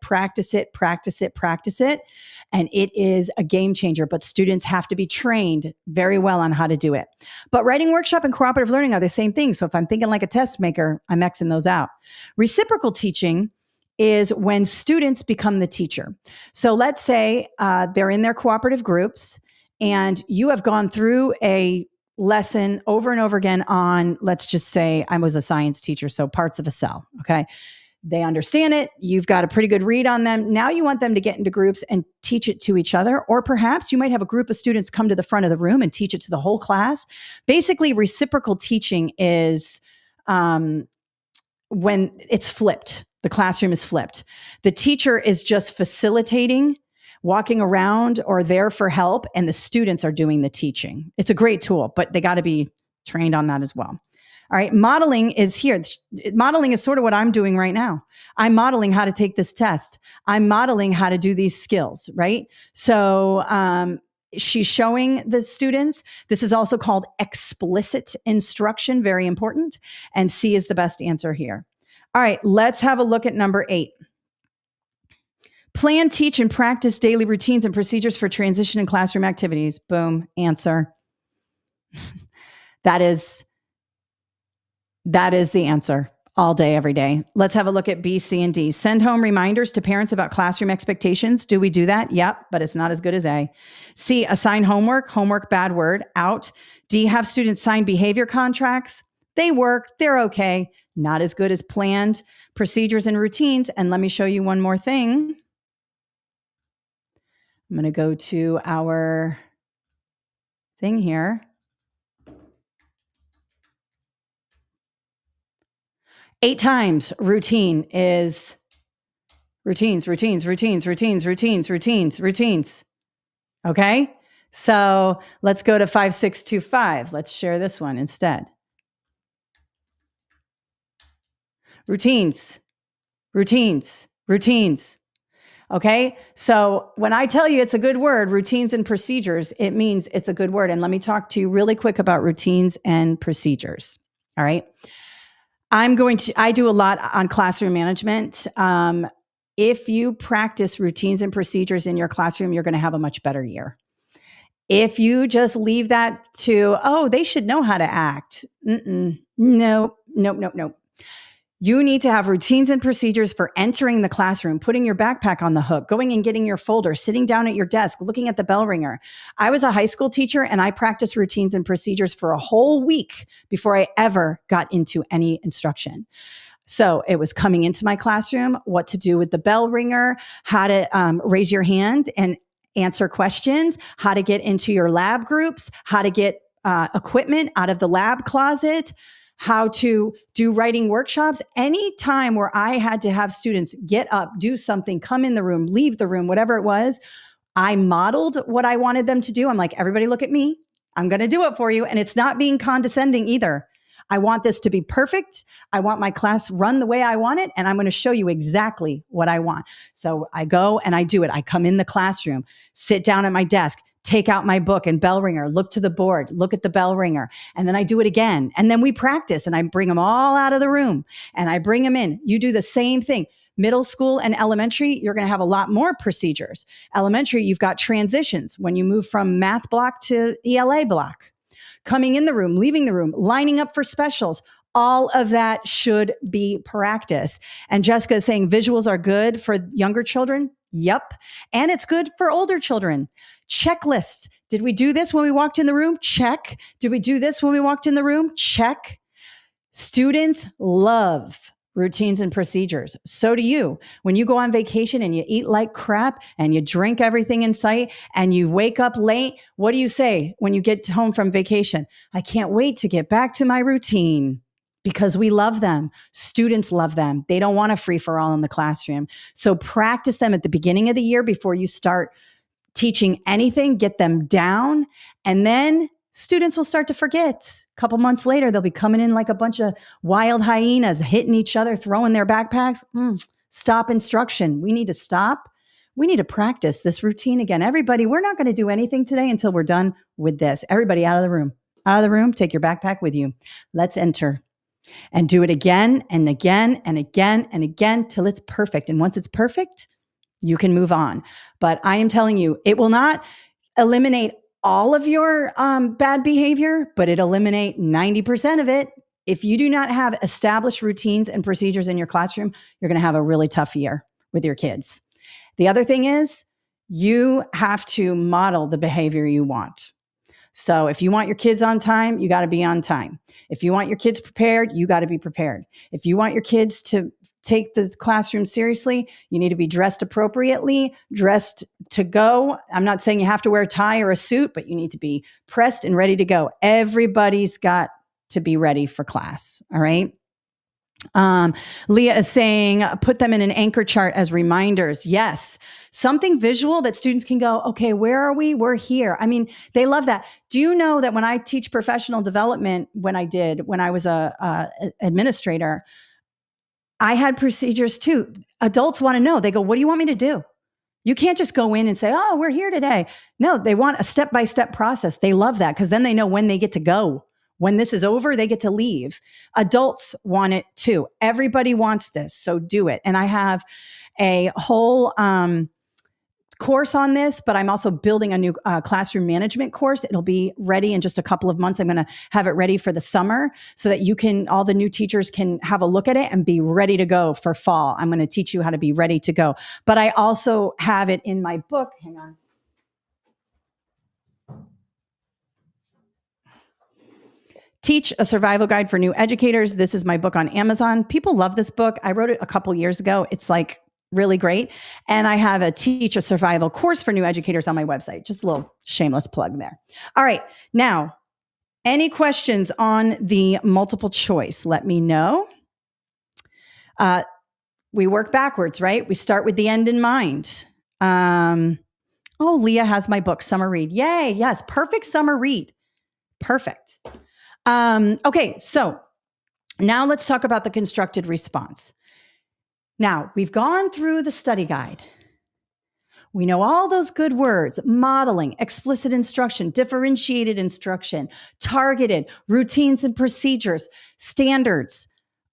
S1: And it is a game changer, but students have to be trained very well on how to do it. But writing workshop and cooperative learning are the same thing. So if I'm thinking like a test maker, I'm Xing those out. Reciprocal teaching is when students become the teacher. So let's say they're in their cooperative groups and you have gone through a lesson over and over again on, let's just say I was a science teacher, so parts of a cell, okay? They understand it. You've got a pretty good read on them. Now you want them to get into groups and teach it to each other. Or perhaps you might have a group of students come to the front of the room and teach it to the whole class. Basically, reciprocal teaching is when it's flipped. The classroom is flipped. The teacher is just facilitating, walking around or there for help, and the students are doing the teaching. It's a great tool, but they got to be trained on that as well. All right, modeling is here. Modeling is sort of what I'm doing right now. I'm modeling how to take this test. I'm modeling how to do these skills, right? So she's showing the students. This is also called explicit instruction, very important. And C is the best answer here. All right, let's have a look at number 8. Plan, teach, and practice daily routines and procedures for transition and classroom activities. Boom, answer. That is the answer all day, every day. Let's have a look at B, C, and D. Send home reminders to parents about classroom expectations. Do we do that? Yep, but it's not as good as A. C, assign homework. Homework, bad word, out. D, have students sign behavior contracts. They work, they're okay. Not as good as planned procedures and routines. And let me show you one more thing. I'm going to go to our thing here. 8 times routine is routines. Okay. So let's go to 5625. Let's share this one instead. Routines. Okay. So when I tell you it's a good word, routines and procedures, it means it's a good word. And let me talk to you really quick about routines and procedures. All right. I do a lot on classroom management. If you practice routines and procedures in your classroom, you're going to have a much better year. If you just leave that to, oh, they should know how to act. No. You need to have routines and procedures for entering the classroom, putting your backpack on the hook, going and getting your folder, sitting down at your desk, looking at the bell ringer. I was a high school teacher and I practiced routines and procedures for a whole week before I ever got into any instruction. So it was coming into my classroom, what to do with the bell ringer, how to raise your hand and answer questions, how to get into your lab groups, how to get equipment out of the lab closet, how to do writing workshops. Any time where I had to have students get up, do something, come in the room, leave the room, whatever it was, I modeled what I wanted them to do. I'm like, everybody look at me. I'm going to do it for you. And it's not being condescending either. I want this to be perfect. I want my class run the way I want it. And I'm going to show you exactly what I want. So I go and I do it. I come in the classroom, sit down at my desk, take out my book and bell ringer, look to the board, look at the bell ringer. And then I do it again. And then we practice and I bring them all out of the room and I bring them in. You do the same thing. Middle school and elementary, you're going to have a lot more procedures. Elementary, you've got transitions when you move from math block to ELA block. Coming in the room, leaving the room, lining up for specials. all of that should be practice. And Jessica is saying visuals are good for younger children. Yep. And it's good for older children. Checklists. Did we do this when we walked in the room? Check. Did we do this when we walked in the room? Check. Students love routines and procedures. So do you. When you go on vacation and you eat like crap and you drink everything in sight and you wake up late, what do you say when you get home from vacation? I can't wait to get back to my routine, because we love them. Students love them. They don't want a free for all in the classroom. So practice them at the beginning of the year before you start teaching anything. Get them down, and then students will start to forget. A couple months later, they'll be coming in like a bunch of wild hyenas, hitting each other, throwing their backpacks. Stop instruction. We need to stop. We need to practice this routine again. Everybody, we're not going to do anything today until we're done with this. Everybody out of the room. Out of the room, take your backpack with you. Let's enter and do it again and again and again and again till it's perfect. And once it's perfect, you can move on. But I am telling you, it will not eliminate all of your bad behavior, but it eliminate 90% of it. If you do not have established routines and procedures in your classroom, you're going to have a really tough year with your kids. The other thing is you have to model the behavior you want. So if you want your kids on time, you got to be on time. If you want your kids prepared, you got to be prepared. If you want your kids to take the classroom seriously, you need to be dressed appropriately, dressed to go. I'm not saying you have to wear a tie or a suit, but you need to be pressed and ready to go. Everybody's got to be ready for class. All right. Leah is saying, put them in an anchor chart as reminders. Yes. Something visual that students can go, okay, where are we? We're here. I mean, they love that. Do you know that when I teach professional development, when I was a administrator, I had procedures too. Adults want to know. They go, what do you want me to do? You can't just go in and say, oh, we're here today. No, they want a step-by-step process. They love that because then they know when they get to go. When this is over, they get to leave. Adults want it too. Everybody wants this, so do it. And I have a whole course on this, but I'm also building a new classroom management course. It'll be ready in just a couple of months. I'm going to have it ready for the summer so that all the new teachers can have a look at it and be ready to go for fall. I'm going to teach you how to be ready to go. But I also have it in my book. Hang on. Teach a Survival Guide for New Educators. This is my book on Amazon. People love this book. I wrote it a couple years ago. It's like really great. And I have a Teach a Survival course for new educators on my website. Just a little shameless plug there. All right. Now, any questions on the multiple choice? Let me know. We work backwards, right? We start with the end in mind. Leah has my book, Summer Read. Yay. Yes. Perfect summer read. Perfect. Okay, so now let's talk about the constructed response. Now, we've gone through the study guide. We know all those good words: modeling, explicit instruction, differentiated instruction, targeted, routines and procedures, standards,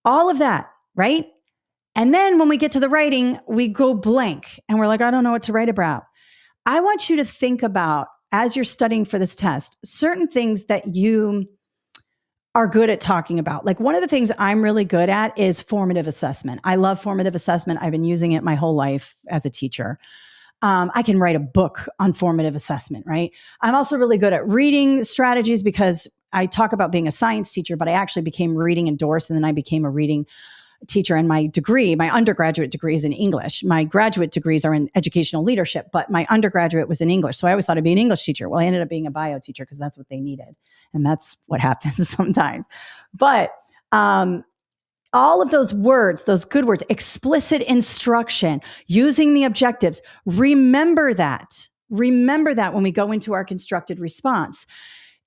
S1: all of that, right? And then when we get to the writing, we go blank and we're like, I don't know what to write about. I want you to think about, as you're studying for this test, certain things that you are good at talking about. Like one of the things I'm really good at is formative assessment. I love formative assessment. I've been using it my whole life as a teacher. I can write a book on formative assessment, right? I'm also really good at reading strategies because I talk about being a science teacher, but I actually became reading endorsed and then I became a reading teacher. And my degree, my undergraduate degree is in English. My graduate degrees are in educational leadership, but my undergraduate was in English. So I always thought I'd be an English teacher. Well, I ended up being a bio teacher because that's what they needed. And that's what happens sometimes. But all of those words, those good words, explicit instruction, using the objectives, remember that. Remember that when we go into our constructed response.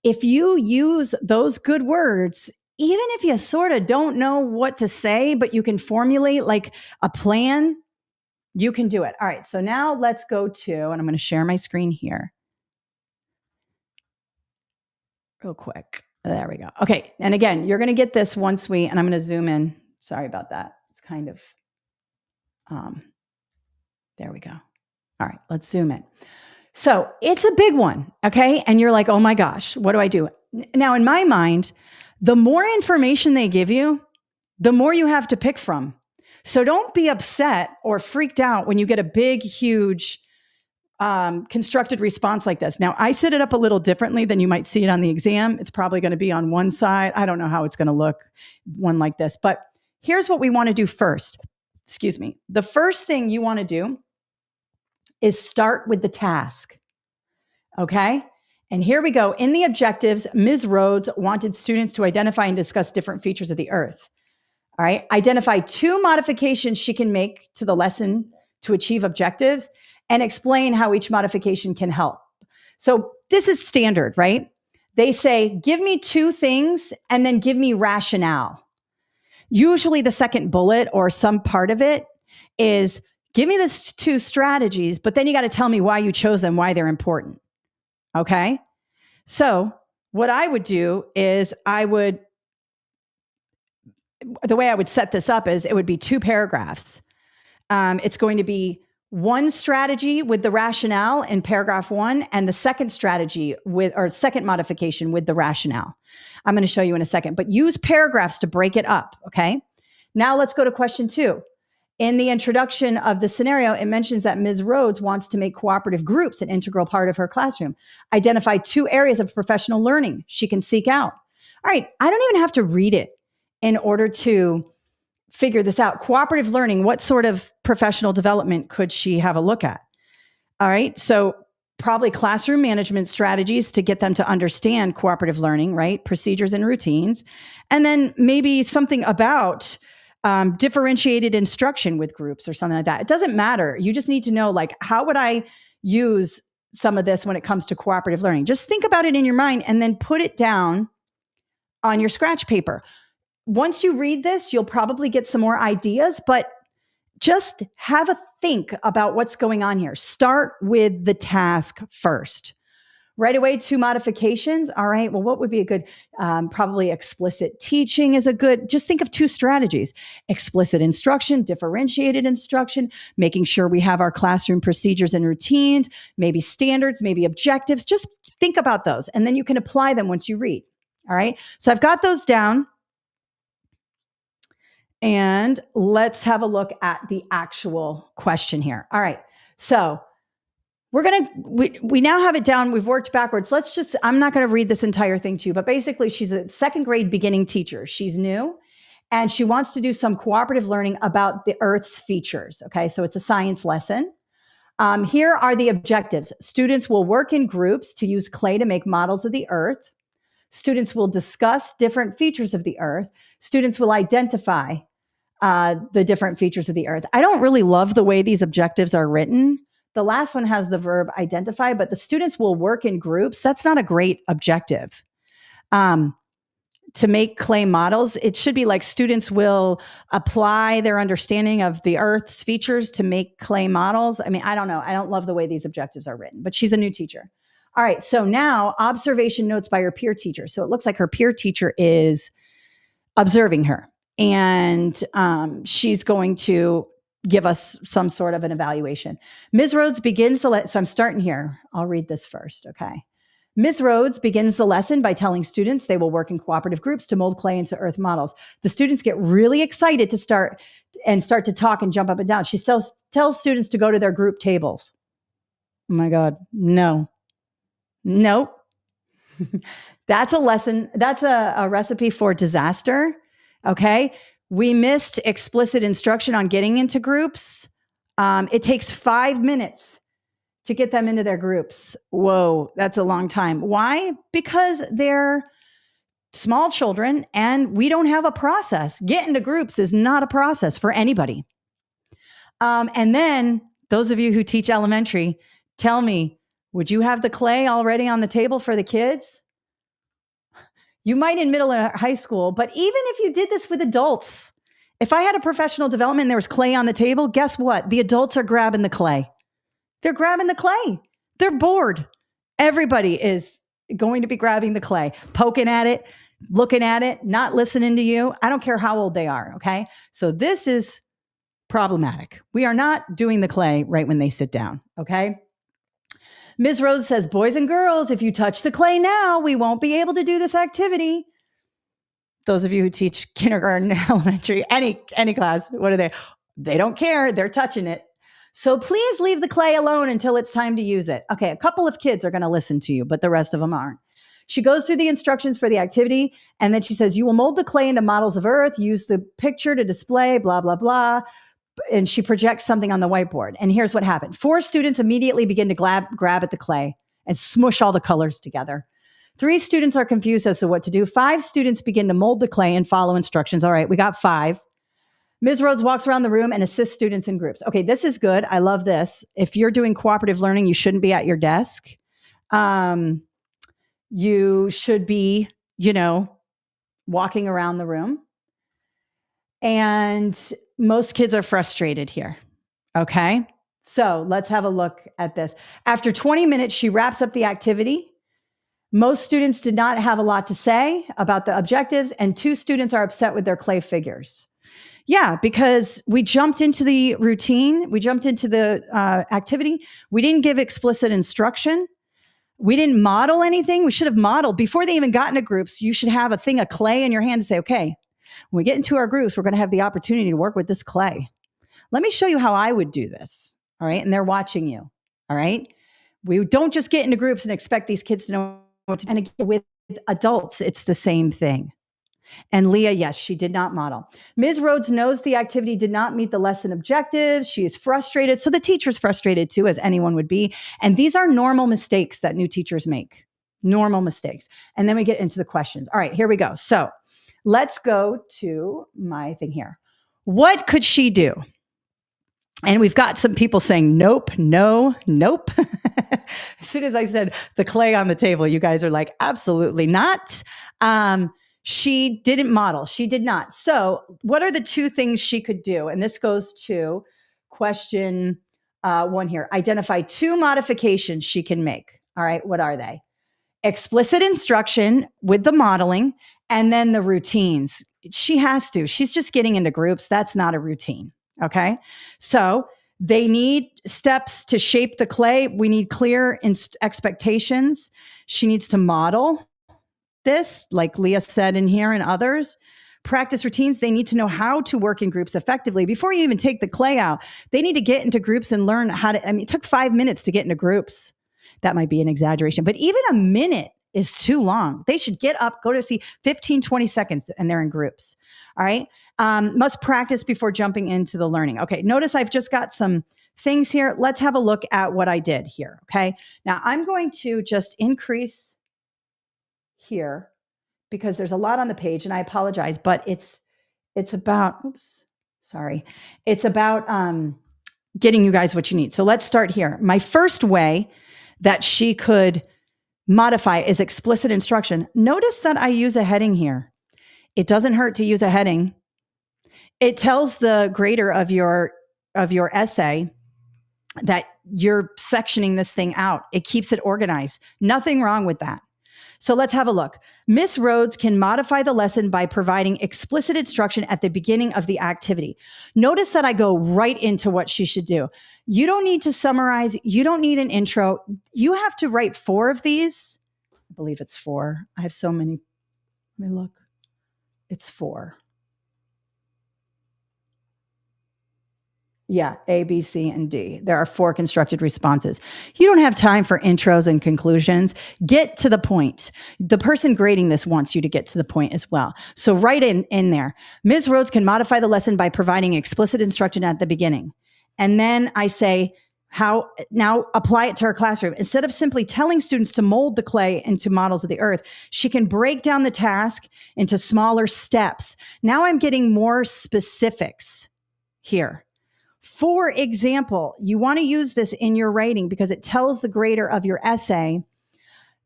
S1: If you use those good words, even if you sort of don't know what to say, but you can formulate like a plan, you can do it. All right. So now let's go to, and I'm going to share my screen here real quick. There we go. Okay. And again, you're going to get this once and I'm going to zoom in. Sorry about that. It's kind of, there we go. All right. Let's zoom in. So it's a big one. Okay. And you're like, oh my gosh, what do I do? Now, in my mind, The more information they give you, the more you have to pick from. So don't be upset or freaked out when you get a big, huge constructed response like this. Now, I set it up a little differently than you might see it on the exam. It's probably going to be on one side. I don't know how it's going to look, one like this. But here's what we want to do first. Excuse me. The first thing you want to do is start with the task. Okay? And here we go. In the objectives, Ms. Rhodes wanted students to identify and discuss different features of the Earth. All right. Identify 2 modifications she can make to the lesson to achieve objectives and explain how each modification can help. So this is standard, right? They say, give me 2 things and then give me rationale. Usually the second bullet or some part of it is give me these 2 strategies, but then you got to tell me why you chose them, why they're important. Okay. So what I would do is the way I would set this up is it would be 2 paragraphs. It's going to be 1 strategy with the rationale in paragraph 1 and the second strategy second modification with the rationale. I'm going to show you in a second, but use paragraphs to break it up. Okay. Now let's go to question 2. In the introduction of the scenario, it mentions that Ms. Rhodes wants to make cooperative groups an integral part of her classroom. Identify 2 areas of professional learning she can seek out. All right. I don't even have to read it in order to figure this out. Cooperative learning, what sort of professional development could she have a look at? All right. So probably classroom management strategies to get them to understand cooperative learning, right? Procedures and routines. And then maybe something about differentiated instruction with groups or something like that. It doesn't matter. You just need to know, like, how would I use some of this when it comes to cooperative learning? Just think about it in your mind and then put it down on your scratch paper. Once you read this, you'll probably get some more ideas, but just have a think about what's going on here. Start with the task first. Right away, 2 modifications. All right, well, what would be a good, probably explicit teaching is a good, just think of 2 strategies. Explicit instruction, differentiated instruction, making sure we have our classroom procedures and routines, maybe standards, maybe objectives. Just think about those, and then you can apply them once you read. All right, so I've got those down. And let's have a look at the actual question here. All right, so we now have it down. We've worked backwards. I'm not going to read this entire thing to you, but basically she's a 2nd grade beginning teacher. She's new and she wants to do some cooperative learning about the Earth's features. Okay. So it's a science lesson. Here are the objectives. Students will work in groups to use clay to make models of the Earth. Students will discuss different features of the Earth. Students will identify the different features of the Earth. I don't really love the way these objectives are written. The last one has the verb identify, but the students will work in groups. That's not a great objective. To make clay models, it should be like students will apply their understanding of the Earth's features to make clay models. I mean, I don't know. I don't love the way these objectives are written, but she's a new teacher. All right. So now observation notes by her peer teacher. So it looks like her peer teacher is observing her and she's going to give us some sort of an evaluation. Ms. Rhodes begins so I'm starting here. I'll read this first. Okay. Ms. Rhodes begins the lesson by telling students they will work in cooperative groups to mold clay into Earth models. The students get really excited to start to talk and jump up and down. She tells students to go to their group tables. Oh my God. No. That's a lesson. That's a recipe for disaster. Okay. We missed explicit instruction on getting into groups. It takes 5 minutes to get them into their groups. Whoa, that's a long time. Why? Because they're small children and we don't have a process. Get into groups is not a process for anybody. And then those of you who teach elementary, tell me, would you have the clay already on the table for the kids? You might in middle and high school, but even if you did this with adults, if I had a professional development and there was clay on the table, guess what? The adults are grabbing the clay. They're grabbing the clay. They're bored. Everybody is going to be grabbing the clay, poking at it, looking at it, not listening to you. I don't care how old they are. Okay. So this is problematic. We are not doing the clay right when they sit down. Okay. Ms. Rose says, boys and girls, if you touch the clay now, we won't be able to do this activity. those of you who teach kindergarten, elementary, any class, what are they? They don't care. They're touching it. So please leave the clay alone until it's time to use it. Okay, a couple of kids are going to listen to you, but the rest of them aren't. She goes through the instructions for the activity, and then she says, you will mold the clay into models of Earth, use the picture to display, blah, blah, blah. And she projects something on the whiteboard. And here's what happened. 4 students immediately begin to grab at the clay and smush all the colors together. 3 students are confused as to what to do. 5 students begin to mold the clay and follow instructions. All right, we got 5. Ms. Rhodes walks around the room and assists students in groups. Okay, this is good. I love this. If you're doing cooperative learning, you shouldn't be at your desk. You should be, walking around the room. And most kids are frustrated here. Okay, so let's have a look at this. After 20 minutes, she wraps up the activity. Most students did not have a lot to say about the objectives, and 2 students are upset with their clay figures. Yeah, because we jumped into the routine. We jumped into the activity. We didn't give explicit instruction. We didn't model anything. We should have modeled. Before they even got into groups, you should have a thing of clay in your hand to say, okay, when we get into our groups, we're going to have the opportunity to work with this clay. Let me show you how I would do this. All right. And they're watching you. All right. We don't just get into groups and expect these kids to know what to do. And again, with adults, it's the same thing. And Leah, yes, she did not model. Ms. Rhodes knows the activity did not meet the lesson objectives. She is frustrated. So the teacher's frustrated too, as anyone would be. And these are normal mistakes that new teachers make. Normal mistakes. And then we get into the questions. All right, here we go. So let's go to my thing here. What could she do? And we've got some people saying, nope, no, nope. As soon as I said the clay on the table, you guys are like, absolutely not. She didn't model. She did not. So what are the 2 things she could do? And this goes to question 1 here. Identify 2 modifications she can make. All right, what are they? Explicit instruction with the modeling, and then the routines. She has to. She's just getting into groups. That's not a routine. Okay. So they need steps to shape the clay. We need clear expectations. She needs to model this, like Leah said in here and others. Practice routines. They need to know how to work in groups effectively. Before you even take the clay out, they need to get into groups and learn how to, it took 5 minutes to get into groups. That might be an exaggeration, but even a minute is too long. They should get up, go to see 15, 20 seconds, and they're in groups. All right. Must practice before jumping into the learning. Okay. Notice I've just got some things here. Let's have a look at what I did here. Okay. Now I'm going to just increase here because there's a lot on the page, and I apologize, but it's about, it's about getting you guys what you need. So let's start here. My first way that she could modify is explicit instruction. Notice that I use a heading here. It doesn't hurt to use a heading. It tells the grader of your essay that you're sectioning this thing out. It keeps it organized. Nothing wrong with that. So let's have a look. Miss Rhodes can modify the lesson by providing explicit instruction at the beginning of the activity. Notice that I go right into what she should do. You don't need to summarize. You don't need an intro. You have to write 4 of these. I believe it's 4. I have so many. Let me look. It's 4. Yeah, A, B, C, and D. There are 4 constructed responses. You don't have time for intros and conclusions. Get to the point. The person grading this wants you to get to the point as well. So write in there. Ms. Rhodes can modify the lesson by providing explicit instruction at the beginning. And then I say, now apply it to her classroom. Instead of simply telling students to mold the clay into models of the earth, she can break down the task into smaller steps. Now I'm getting more specifics here. For example, you want to use this in your writing because it tells the grader of your essay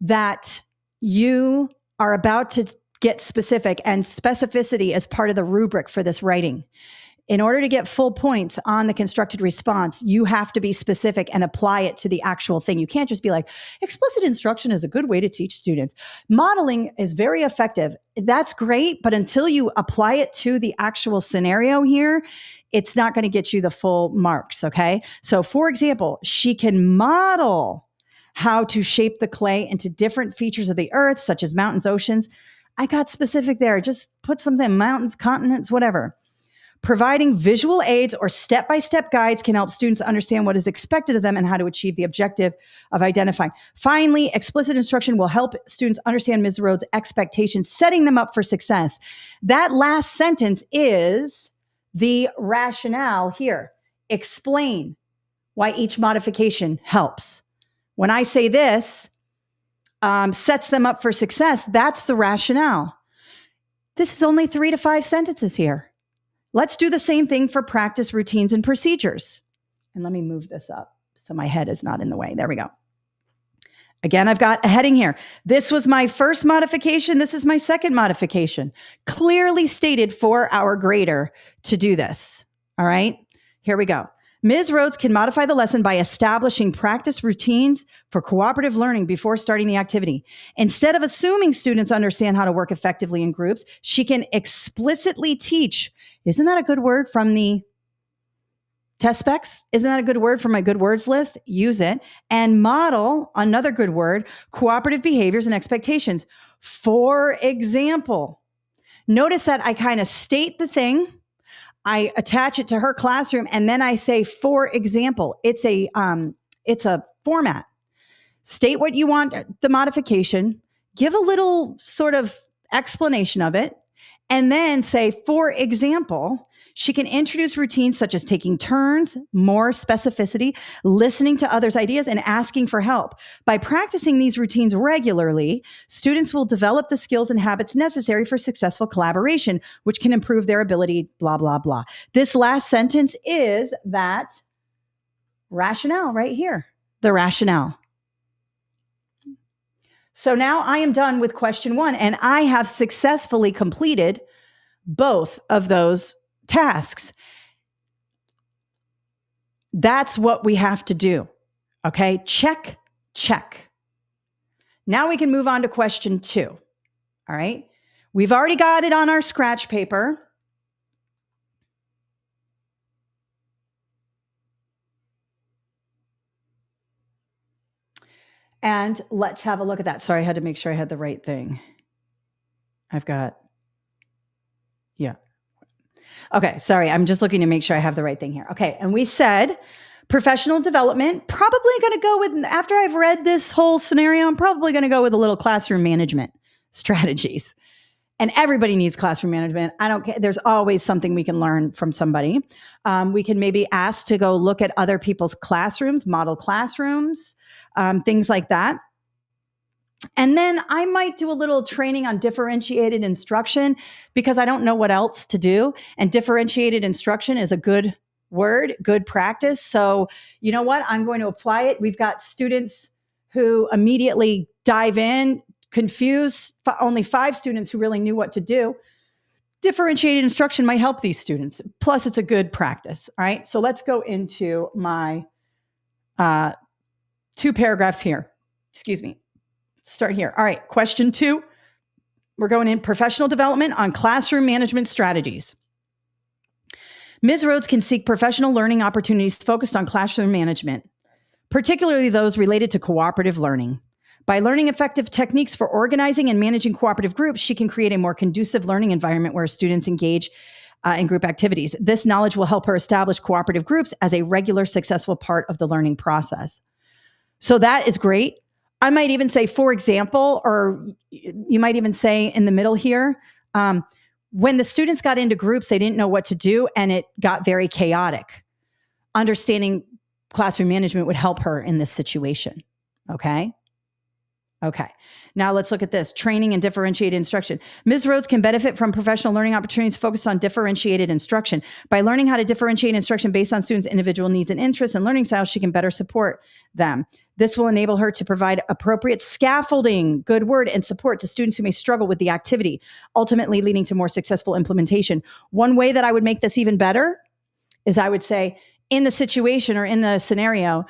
S1: that you are about to get specific, and specificity is part of the rubric for this writing. In order to get full points on the constructed response, you have to be specific and apply it to the actual thing. You can't just be like, explicit instruction is a good way to teach students. Modeling is very effective. That's great, but until you apply it to the actual scenario here, it's not going to get you the full marks, okay? So for example, she can model how to shape the clay into different features of the earth, such as mountains, oceans. I got specific there. Just put something, mountains, continents, whatever. Providing visual aids or step-by-step guides can help students understand what is expected of them and how to achieve the objective of identifying. Finally, explicit instruction will help students understand Ms. Rhodes' expectations, setting them up for success. That last sentence is the rationale here. Explain why each modification helps. When I say this, sets them up for success, that's the rationale. This is only 3 to 5 sentences here. Let's do the same thing for practice routines and procedures. And let me move this up so my head is not in the way. There we go. Again, I've got a heading here. This was my first modification. This is my second modification. Clearly stated for our grader to do this. All right, here we go. Ms. Rhodes can modify the lesson by establishing practice routines for cooperative learning before starting the activity. Instead of assuming students understand how to work effectively in groups, she can explicitly teach. Isn't that a good word from the test specs? Isn't that a good word from my good words list? Use it. And model, another good word, cooperative behaviors and expectations. For example, notice that I kind of state the thing, I attach it to her classroom, and then I say, for example. It's a format. State what you want, the modification, give a little sort of explanation of it, and then say, for example. She can introduce routines such as taking turns, more specificity, listening to others' ideas, and asking for help. By practicing these routines regularly, students will develop the skills and habits necessary for successful collaboration, which can improve their ability, blah, blah, blah. This last sentence is that rationale right here, the rationale. So now I am done with question 1, and I have successfully completed both of those tasks. That's what we have to do. Okay, check, check. Now we can move on to question 2. All right, we've already got it on our scratch paper. And let's have a look at that. Sorry, I had to make sure I had the right thing. Okay, sorry. I'm just looking to make sure I have the right thing here. Okay, and we said professional development, probably going to go with, after I've read this whole scenario, I'm probably going to go with a little classroom management strategies. And everybody needs classroom management. I don't care. There's always something we can learn from somebody. We can maybe ask to go look at other people's classrooms, model classrooms, things like that. And then I might do a little training on differentiated instruction because I don't know what else to do. And differentiated instruction is a good word, good practice. So you know what? I'm going to apply it. We've got students who immediately dive in, confused, only 5 students who really knew what to do. Differentiated instruction might help these students. Plus, it's a good practice. All right. So let's go into my 2 paragraphs here. Excuse me. Start here. All right. Question 2. We're going in professional development on classroom management strategies. Ms. Rhodes can seek professional learning opportunities focused on classroom management, particularly those related to cooperative learning. By learning effective techniques for organizing and managing cooperative groups, she can create a more conducive learning environment where students engage in group activities. This knowledge will help her establish cooperative groups as a regular, successful part of the learning process. So that is great. I might even say, for example, or you might even say in the middle here, when the students got into groups, they didn't know what to do and it got very chaotic. Understanding classroom management would help her in this situation. Okay. Okay. Now let's look at this. Training and differentiated instruction. Ms. Rhodes can benefit from professional learning opportunities focused on differentiated instruction. By learning how to differentiate instruction based on students' individual needs and interests and learning styles, she can better support them. This will enable her to provide appropriate scaffolding, good word, and support to students who may struggle with the activity, ultimately leading to more successful implementation. One way that I would make this even better is I would say, in the situation or in the scenario,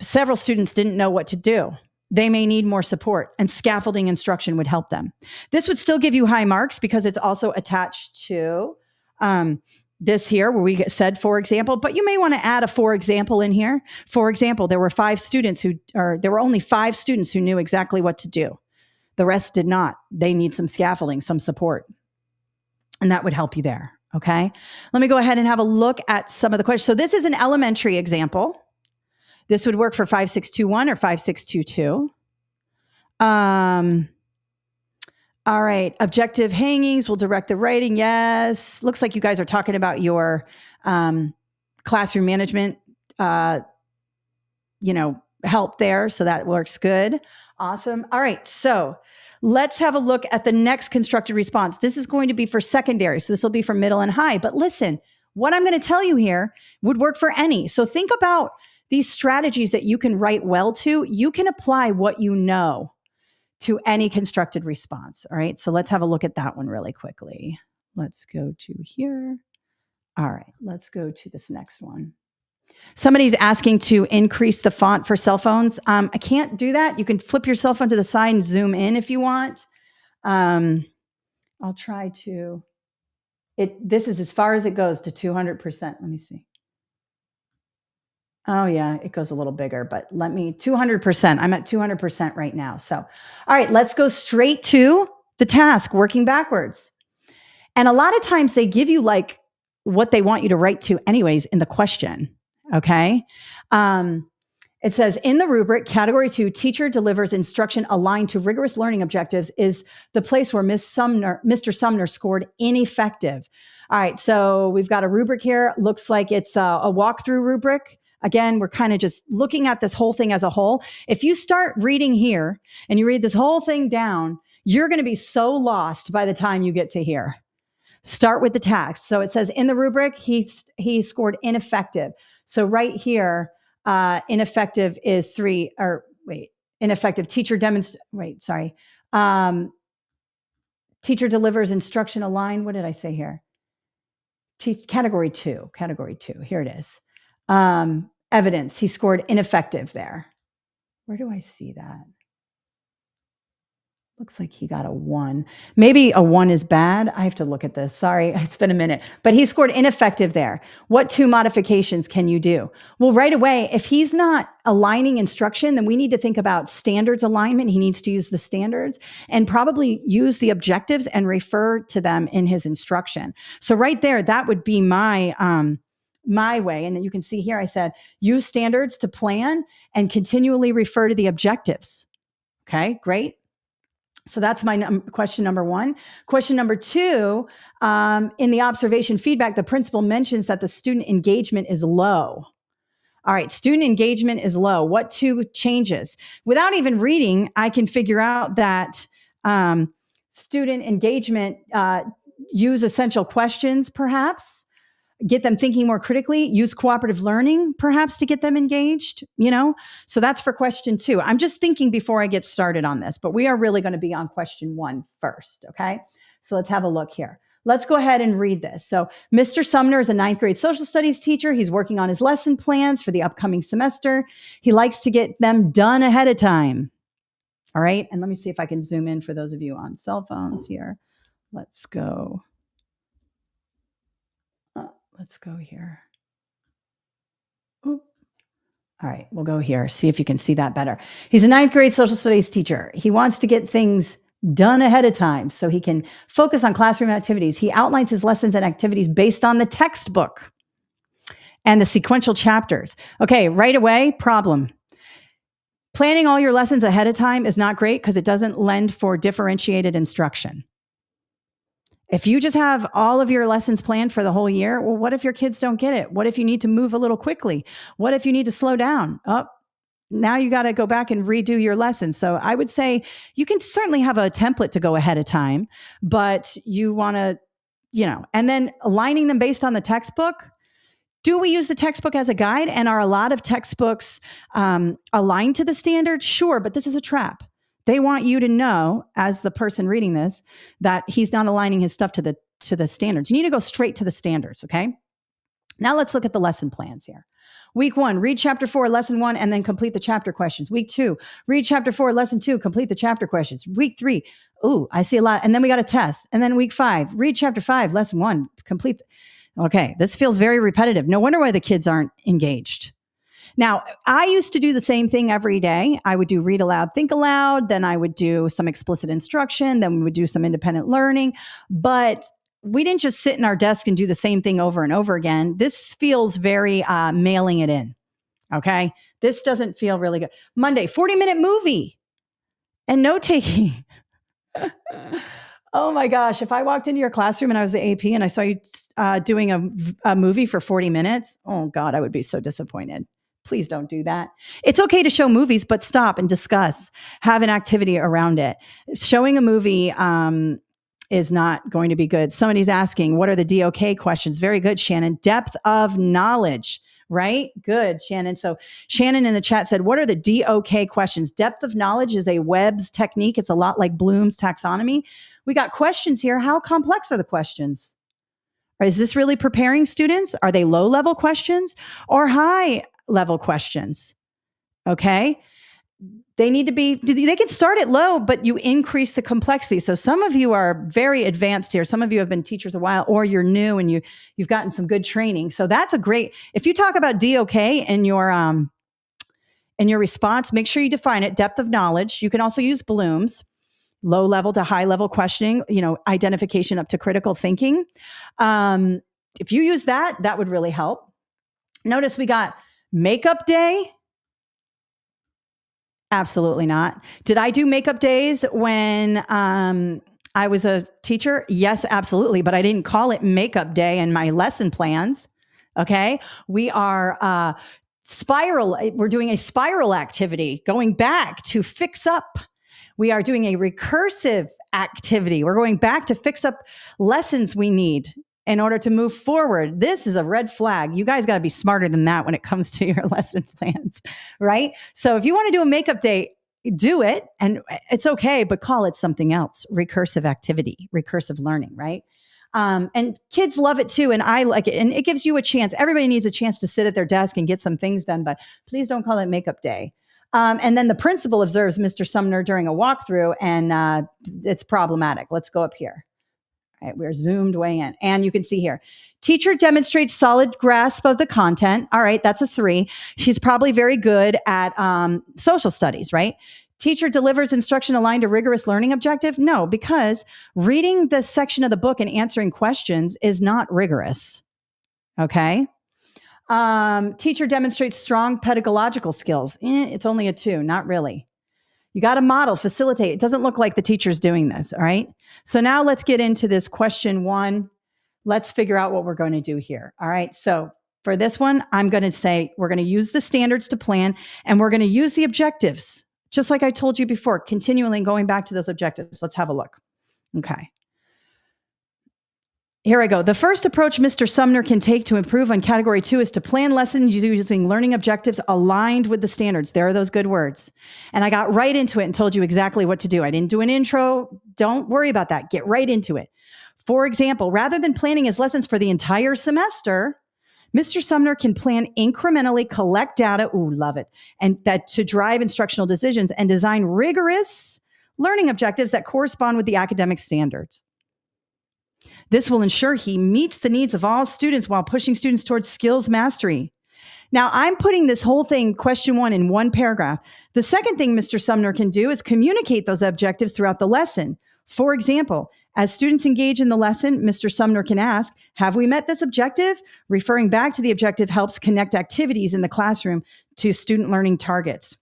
S1: several students didn't know what to do. They may need more support, and scaffolding instruction would help them. This would still give you high marks because it's also attached to this here where we said, for example, but you may want to add a for example in here. For example, there were only 5 students who knew exactly what to do. The rest did not. They need some scaffolding, some support. And that would help you there. Okay. Let me go ahead and have a look at some of the questions. So this is an elementary example. This would work for 5621 or 5622. All right. Objective hangings will direct the writing. Yes. Looks like you guys are talking about your classroom management, help there. So that works good. Awesome. All right. So let's have a look at the next constructed response. This is going to be for secondary. So this will be for middle and high. But listen, what I'm going to tell you here would work for any. So think about these strategies that you can write well to. You can apply what you know to any constructed response. All right. So let's have a look at that one really quickly. Let's go to here. All right. Let's go to this next one. Somebody's asking to increase the font for cell phones. I can't do that. You can flip your cell phone to the side and zoom in if you want. I'll try to. This is as far as it goes to 200%. Let me see. Oh yeah, it goes a little bigger, but 200%. I'm at 200% right now. So, all right, let's go straight to the task, working backwards. And a lot of times they give you like what they want you to write to anyways in the question. Okay. It says in the rubric, category 2, teacher delivers instruction aligned to rigorous learning objectives is the place where Mr. Sumner scored ineffective. All right. So we've got a rubric here. Looks like it's a walkthrough rubric. Again, we're kind of just looking at this whole thing as a whole. If you start reading here and you read this whole thing down, you're going to be so lost by the time you get to here. Start with the task. So it says in the rubric, he scored ineffective. So right here, ineffective is 3, ineffective teacher teacher delivers instruction aligned. What did I say here? Category 2, here it is. Evidence, he scored ineffective there. Where do I see that? Looks like he got a 1. Maybe a 1 is bad. I have to look at this. Sorry, it's been a minute. But he scored ineffective there. What 2 modifications can you do? Well, right away, if he's not aligning instruction, then we need to think about standards alignment. He needs to use the standards and probably use the objectives and refer to them in his instruction. So right there, that would be my way. And you can see here, I said, use standards to plan and continually refer to the objectives. Okay, great. So that's my question number 1. Question number 2, in the observation feedback, the principal mentions that the student engagement is low. All right, student engagement is low. What 2 changes? Without even reading, I can figure out that student engagement, use essential questions, perhaps. Get them thinking more critically, use cooperative learning, perhaps to get them engaged, So that's for question 2. I'm just thinking before I get started on this, but we are really going to be on question 1 first, okay? So let's have a look here. Let's go ahead and read this. So Mr. Sumner is a 9th grade social studies teacher. He's working on his lesson plans for the upcoming semester. He likes to get them done ahead of time. All right, and let me see if I can zoom in for those of you on cell phones here. Let's go. Let's go here. Oop. All right, we'll go here. See if you can see that better. He's a 9th grade social studies teacher. He wants to get things done ahead of time so he can focus on classroom activities. He outlines his lessons and activities based on the textbook and the sequential chapters. Okay, right away, problem. Planning all your lessons ahead of time is not great because it doesn't lend for differentiated instruction. If you just have all of your lessons planned for the whole year, well, what if your kids don't get it? What if you need to move a little quickly? What if you need to slow down? Now you got to go back and redo your lessons. So I would say you can certainly have a template to go ahead of time, but you want to, and then aligning them based on the textbook. Do we use the textbook as a guide? And are a lot of textbooks aligned to the standard? Sure, but this is a trap. They want you to know, as the person reading this, that he's not aligning his stuff to the standards. You need to go straight to the standards, okay? Now let's look at the lesson plans here. Week 1, read chapter 4, lesson 1, and then complete the chapter questions. Week 2, read chapter 4, lesson 2, complete the chapter questions. Week 3, I see a lot. And then we got a test. And then week 5, read chapter 5, lesson 1, complete. Okay, this feels very repetitive. No wonder why the kids aren't engaged. Now, I used to do the same thing every day. I would do read aloud, think aloud. Then I would do some explicit instruction. Then we would do some independent learning. But we didn't just sit in our desk and do the same thing over and over again. This feels very mailing it in. Okay. This doesn't feel really good. Monday, 40-minute movie and note taking. Oh my gosh. If I walked into your classroom and I was the AP and I saw you doing a movie for 40 minutes, oh God, I would be so disappointed. Please don't do that. It's okay to show movies, but stop and discuss, have an activity around it. Showing a movie is not going to be good. Somebody's asking, what are the DOK questions? Very good, Shannon. Depth of knowledge. Right? Good, Shannon. So Shannon in the chat said, what are the DOK questions? Depth of knowledge is a Webb's technique. It's a lot like Bloom's taxonomy. We got questions here. How complex are the questions? Is this really preparing students? Are they low-level questions or high-level questions? Okay. They need to be, they can start at low, but you increase the complexity. So some of you are very advanced here. Some of you have been teachers a while, or you're new and you've gotten some good training. So that's a great, if you talk about DOK in your response, make sure you define it, depth of knowledge. You can also use Bloom's, low level to high level questioning, identification up to critical thinking. If you use that, that would really help. Notice we got makeup day. Absolutely not. Did I do makeup days when I was a teacher? Yes, absolutely. But I didn't call it makeup day in my lesson plans. Okay. We are we're doing a spiral activity, going back to fix up. We are doing a recursive activity. We're going back to fix up lessons we need in order to move forward. This is a red flag. You guys got to be smarter than that when it comes to your lesson plans, right? So if you want to do a makeup day, do it. And it's okay, but call it something else. Recursive activity, recursive learning, right? And kids love it too. And I like it. And it gives you a chance. Everybody needs a chance to sit at their desk and get some things done, but please don't call it makeup day. And then the principal observes Mr. Sumner during a walkthrough, and it's problematic. Let's go up here. All right, we're zoomed way in. And you can see here, teacher demonstrates solid grasp of the content. All right, that's a 3. She's probably very good at social studies, right? Teacher delivers instruction aligned to rigorous learning objective? No, because reading the section of the book and answering questions is not rigorous. Okay. Teacher demonstrates strong pedagogical skills. It's only a 2, not really. You got to model, facilitate. It doesn't look like the teacher's doing this. All right. So now let's get into this question 1. Let's figure out what we're going to do here. All right. So for this one, I'm going to say we're going to use the standards to plan, and we're going to use the objectives. Just like I told you before, continually going back to those objectives. Let's have a look. Okay. Here I go. The first approach Mr. Sumner can take to improve on category 2 is to plan lessons using learning objectives aligned with the standards. There are those good words. And I got right into it and told you exactly what to do. I didn't do an intro. Don't worry about that. Get right into it. For example, rather than planning his lessons for the entire semester, Mr. Sumner can plan incrementally, collect data, ooh, love it, and that to drive instructional decisions and design rigorous learning objectives that correspond with the academic standards. This will ensure he meets the needs of all students while pushing students towards skills mastery. Now, I'm putting this whole thing, question 1, in one paragraph. The second thing Mr. Sumner can do is communicate those objectives throughout the lesson. For example, as students engage in the lesson, Mr. Sumner can ask, have we met this objective? Referring back to the objective helps connect activities in the classroom to student learning targets.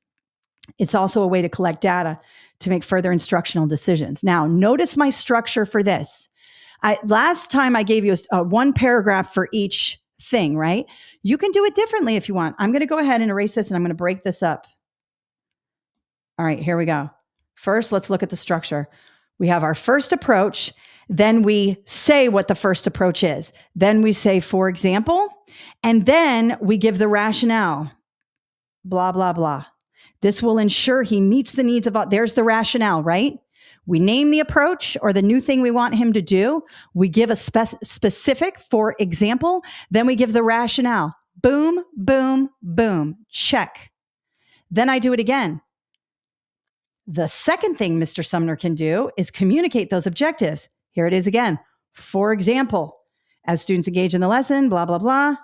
S1: It's also a way to collect data to make further instructional decisions. Now, notice my structure for this. Last time I gave you a 1 paragraph for each thing, right? You can do it differently if you want. I'm going to go ahead and erase this, and I'm going to break this up. All right, here we go. First, let's look at the structure. We have our first approach. Then we say what the first approach is. Then we say, for example, and then we give the rationale, blah, blah, blah. This will ensure he meets the needs of all. There's the rationale, right? We name the approach or the new thing we want him to do. We give a specific, for example, then we give the rationale. Boom, boom, boom. Check. Then I do it again. The second thing Mr. Sumner can do is communicate those objectives. Here it is again. For example, as students engage in the lesson, blah, blah, blah.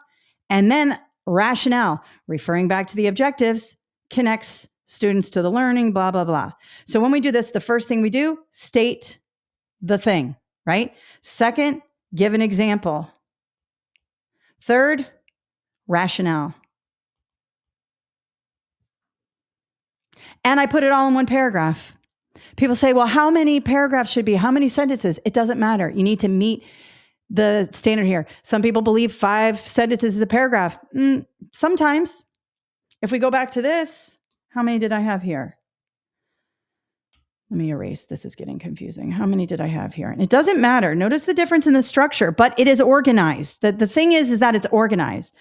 S1: And then rationale, referring back to the objectives, connects students to the learning, blah, blah, blah. So when we do this, the first thing we do, state the thing, right? Second, give an example. Third, rationale. And I put it all in one paragraph. People say, well, how many paragraphs should be? How many sentences? It doesn't matter. You need to meet the standard here. Some people believe 5 sentences is a paragraph. Sometimes. If we go back to this, how many did I have here? Let me erase. This is getting confusing. How many did I have here? And it doesn't matter. Notice the difference in the structure, but it is organized. The thing is that it's organized.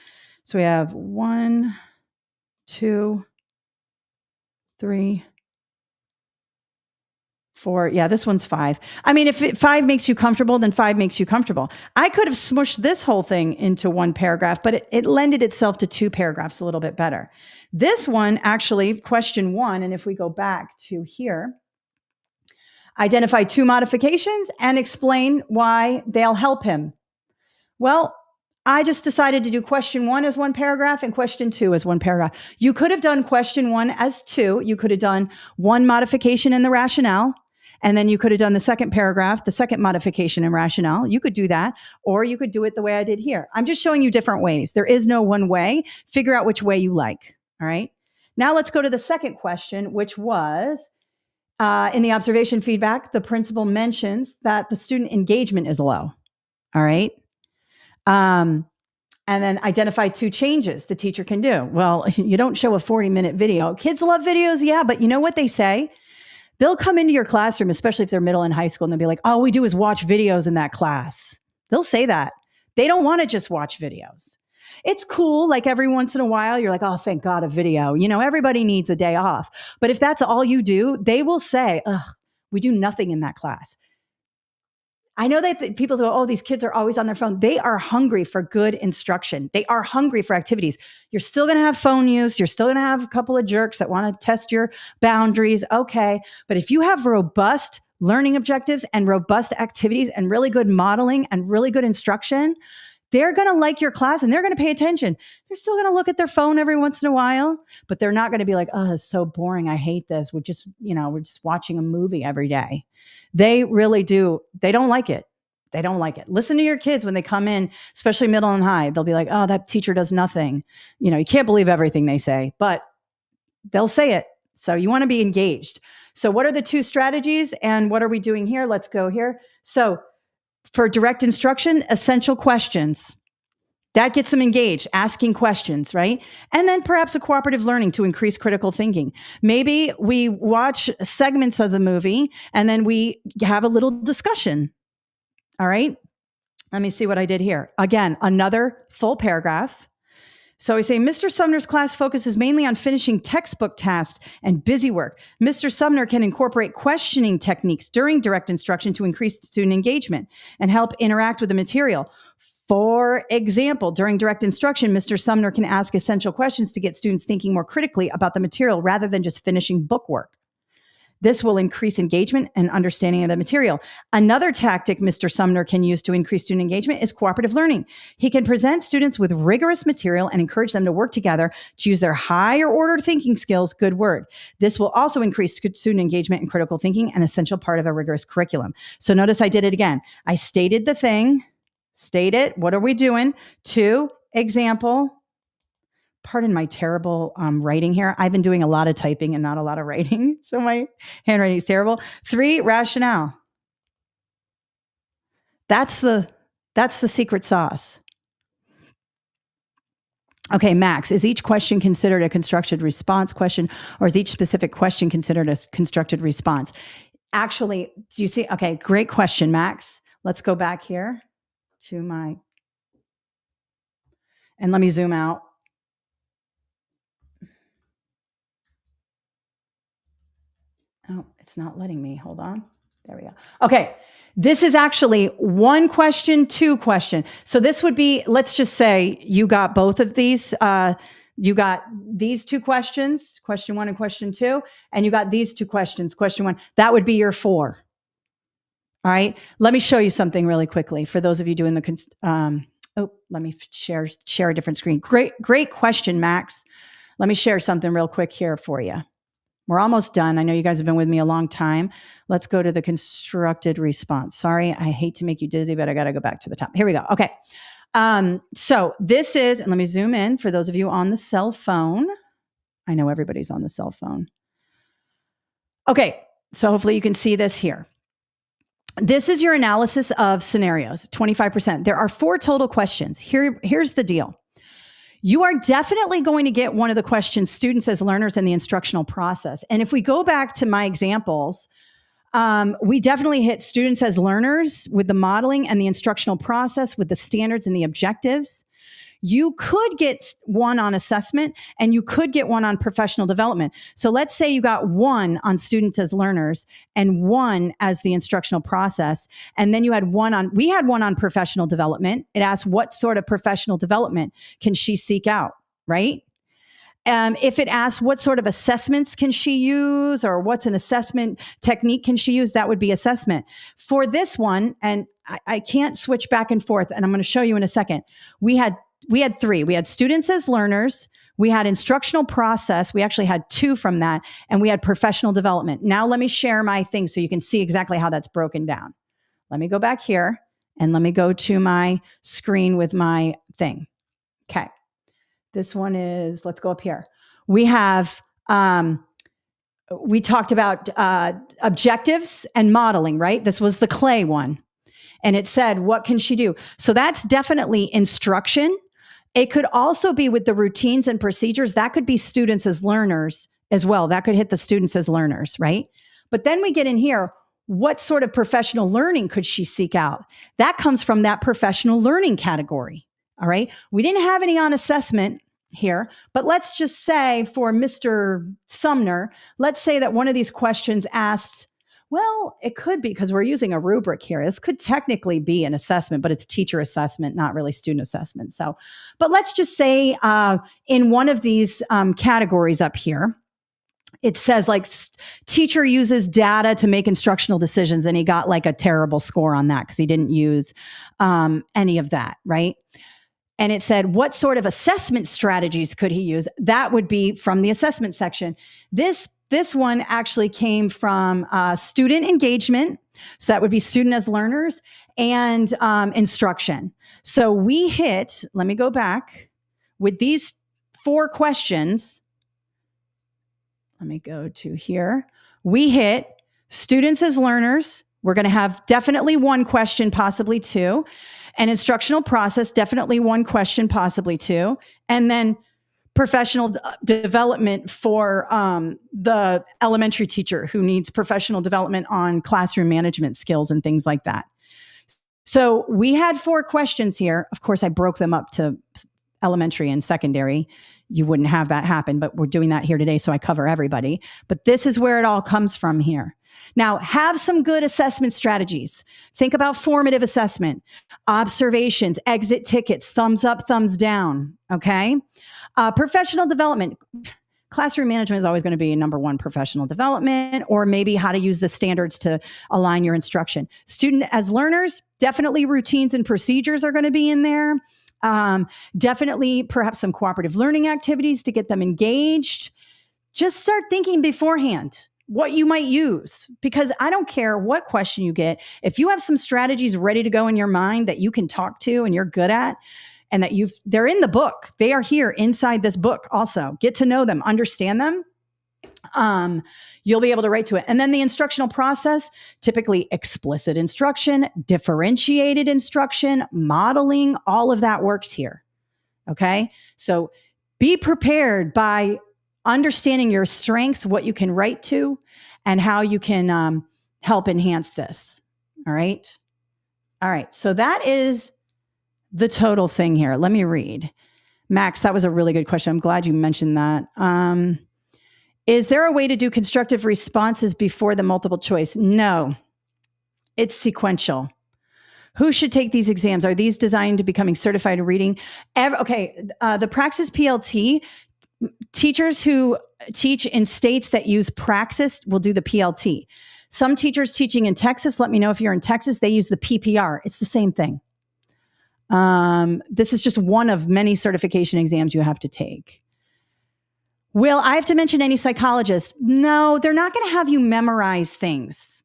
S1: So we have 1, 2, 3, 4. Yeah, this one's 5. I mean, if 5 makes you comfortable, then 5 makes you comfortable. I could have smushed this whole thing into one paragraph, but it lended itself to 2 paragraphs a little bit better. This one, actually, question 1, and if we go back to here, identify 2 modifications and explain why they'll help him. Well, I just decided to do question 1 as 1 paragraph and question 2 as 1 paragraph. You could have done question 1 as 2. You could have done 1 modification in the rationale, and then you could have done the second paragraph, the second modification and rationale. You could do that, or you could do it the way I did here. I'm just showing you different ways. There is no one way. Figure out which way you like. All right. Now let's go to the second question, which was in the observation feedback, the principal mentions that the student engagement is low. All right. And then identify 2 changes the teacher can do. Well, you don't show a 40-minute video. Kids love videos. Yeah. But you know what they say? They'll come into your classroom, especially if they're middle and high school, and they'll be like, all we do is watch videos in that class. They'll say that. They don't want to just watch videos. It's cool. Like every once in a while, you're like, oh, thank God, a video. You know, everybody needs a day off. But if that's all you do, they will say, ugh, we do nothing in that class. I know that people say, oh, these kids are always on their phone. They are hungry for good instruction. They are hungry for activities. You're still going to have phone use. You're still going to have a couple of jerks that want to test your boundaries. Okay. But if you have robust learning objectives and robust activities and really good modeling and really good instruction, they're going to like your class and they're going to pay attention. They're still going to look at their phone every once in a while, but they're not going to be like, oh, it's so boring. I hate this. We're just watching a movie every day. They really do. They don't like it. They don't like it. Listen to your kids when they come in, especially middle and high. They'll be like, oh, that teacher does nothing. You can't believe everything they say, but they'll say it. So you want to be engaged. So what are the 2 strategies and what are we doing here? Let's go here. So for direct instruction, essential questions. That gets them engaged, asking questions, right? And then perhaps a cooperative learning to increase critical thinking. Maybe we watch segments of the movie and then we have a little discussion. All right. Let me see what I did here. Again, another full paragraph. So we say, Mr. Sumner's class focuses mainly on finishing textbook tasks and busy work. Mr. Sumner can incorporate questioning techniques during direct instruction to increase student engagement and help interact with the material. For example, during direct instruction, Mr. Sumner can ask essential questions to get students thinking more critically about the material rather than just finishing book work. This will increase engagement and understanding of the material. Another tactic Mr. Sumner can use to increase student engagement is cooperative learning. He can present students with rigorous material and encourage them to work together to use their higher order thinking skills, good word. This will also increase student engagement and critical thinking, an essential part of a rigorous curriculum. So notice I did it again. I stated the thing, state it. What are we doing? 2, example. Pardon my terrible writing here. I've been doing a lot of typing and not a lot of writing, so my handwriting is terrible. 3, rationale. That's the secret sauce. Okay, Max, is each question considered a constructed response question, or is each specific question considered a constructed response? Actually, do you see? Okay, great question, Max. Let's go back here to and let me zoom out. Oh, it's not letting me. Hold on. There we go. Okay. This is actually 1 question, 2 question. So this would be, let's just say you got both of these. You got these 2 questions, question 1 and question 2, and you got these 2 questions, question 1. That would be your 4. All right. Let me show you something really quickly for those of you doing the Oh, let me share a different screen. Great question, Max. Let me share something real quick here for you. We're almost done. I know you guys have been with me a long time. Let's go to the constructed response. Sorry, I hate to make you dizzy, but I got to go back to the top. Here we go. Okay. So this is, and let me zoom in for those of you on the cell phone. I know everybody's on the cell phone. Okay. So hopefully you can see this here. This is your analysis of scenarios, 25%. There are 4 total questions. Here's the deal. You are definitely going to get one of the questions, students as learners in the instructional process. And if we go back to my examples, we definitely hit students as learners with the modeling and the instructional process with the standards and the objectives. You could get one on assessment and you could get one on professional development. So let's say you got one on students as learners and one as the instructional process. And then you had we had one on professional development. It asked what sort of professional development can she seek out, right? If it asks what sort of assessments can she use or what's an assessment technique can she use, that would be assessment. For this one, and I can't switch back and forth, and I'm going to show you in a second, we had 3. We had students as learners. We had instructional process. We actually had 2 from that. And we had professional development. Now let me share my thing so you can see exactly how that's broken down. Let me go back here and let me go to my screen with my thing. Okay. This one is, let's go up here. We have, we talked about objectives and modeling, right? This was the clay one. And it said, what can she do? So that's definitely instruction. It could also be with the routines and procedures. That could be students as learners as well. That could hit the students as learners, right? But then we get in here, what sort of professional learning could she seek out? That comes from that professional learning category, all right? We didn't have any on assessment here, but let's just say for Mr. Sumner, let's say that one of these questions asked, well, it could be because we're using a rubric here. This could technically be an assessment, but it's teacher assessment, not really student assessment. So, but let's just say in one of these categories up here, it says like teacher uses data to make instructional decisions, and he got like a terrible score on that because he didn't use any of that, right? And it said, what sort of assessment strategies could he use? That would be from the assessment section. This one actually came from student engagement. So that would be student as learners and instruction. So we hit, let me go back with these 4 questions. Let me go to here. We hit students as learners. We're going to have definitely 1 question, possibly 2. An instructional process, definitely 1 question, possibly 2. And then professional development for the elementary teacher who needs professional development on classroom management skills and things like that. So we had 4 questions here. Of course, I broke them up to elementary and secondary. You wouldn't have that happen, but we're doing that here today, so I cover everybody. But this is where it all comes from here. Now, have some good assessment strategies. Think about formative assessment, observations, exit tickets, thumbs up, thumbs down, okay? Professional development. Classroom management is always going to be number 1, professional development, or maybe how to use the standards to align your instruction. Student as learners, definitely routines and procedures are going to be in there. Definitely perhaps some cooperative learning activities to get them engaged. Just start thinking beforehand what you might use, because I don't care what question you get. If you have some strategies ready to go in your mind that you can talk to and you're good at, and that they're in the book. They are here inside this book also. Get to know them, understand them. You'll be able to write to it. And then the instructional process, typically explicit instruction, differentiated instruction, modeling, all of that works here. Okay. So be prepared by understanding your strengths, what you can write to, and how you can help enhance this. All right. All right. So that is the total thing here. Let me read. Max, that was a really good question. I'm glad you mentioned that. Is there a way to do constructive responses before the multiple choice? No, it's sequential. Who should take these exams? Are these designed to becoming certified in reading? The Praxis PLT, teachers who teach in states that use Praxis will do the PLT. Some teachers teaching in Texas, let me know if you're in Texas, they use the PPR. It's the same thing. This is just one of many certification exams you have to take. Will I have to mention any psychologists? No, they're not going to have you memorize things.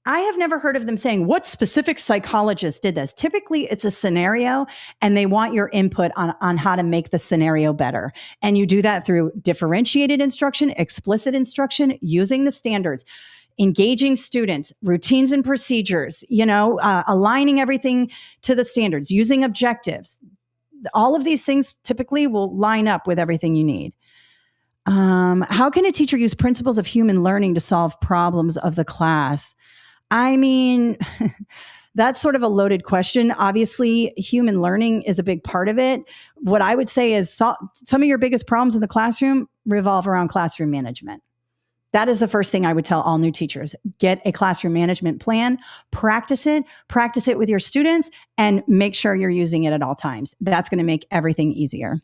S1: I have never heard of them saying, what specific psychologist did this? Typically, it's a scenario, and they want your input on how to make the scenario better. And you do that through differentiated instruction, explicit instruction, using the standards, engaging students, routines and procedures, aligning everything to the standards, using objectives. All of these things typically will line up with everything you need. How can a teacher use principles of human learning to solve problems of the class? I mean, that's sort of a loaded question. Obviously, human learning is a big part of it. What I would say is some of your biggest problems in the classroom revolve around classroom management. That is the first thing I would tell all new teachers. Get a classroom management plan, practice it with your students, and make sure you're using it at all times. That's going to make everything easier.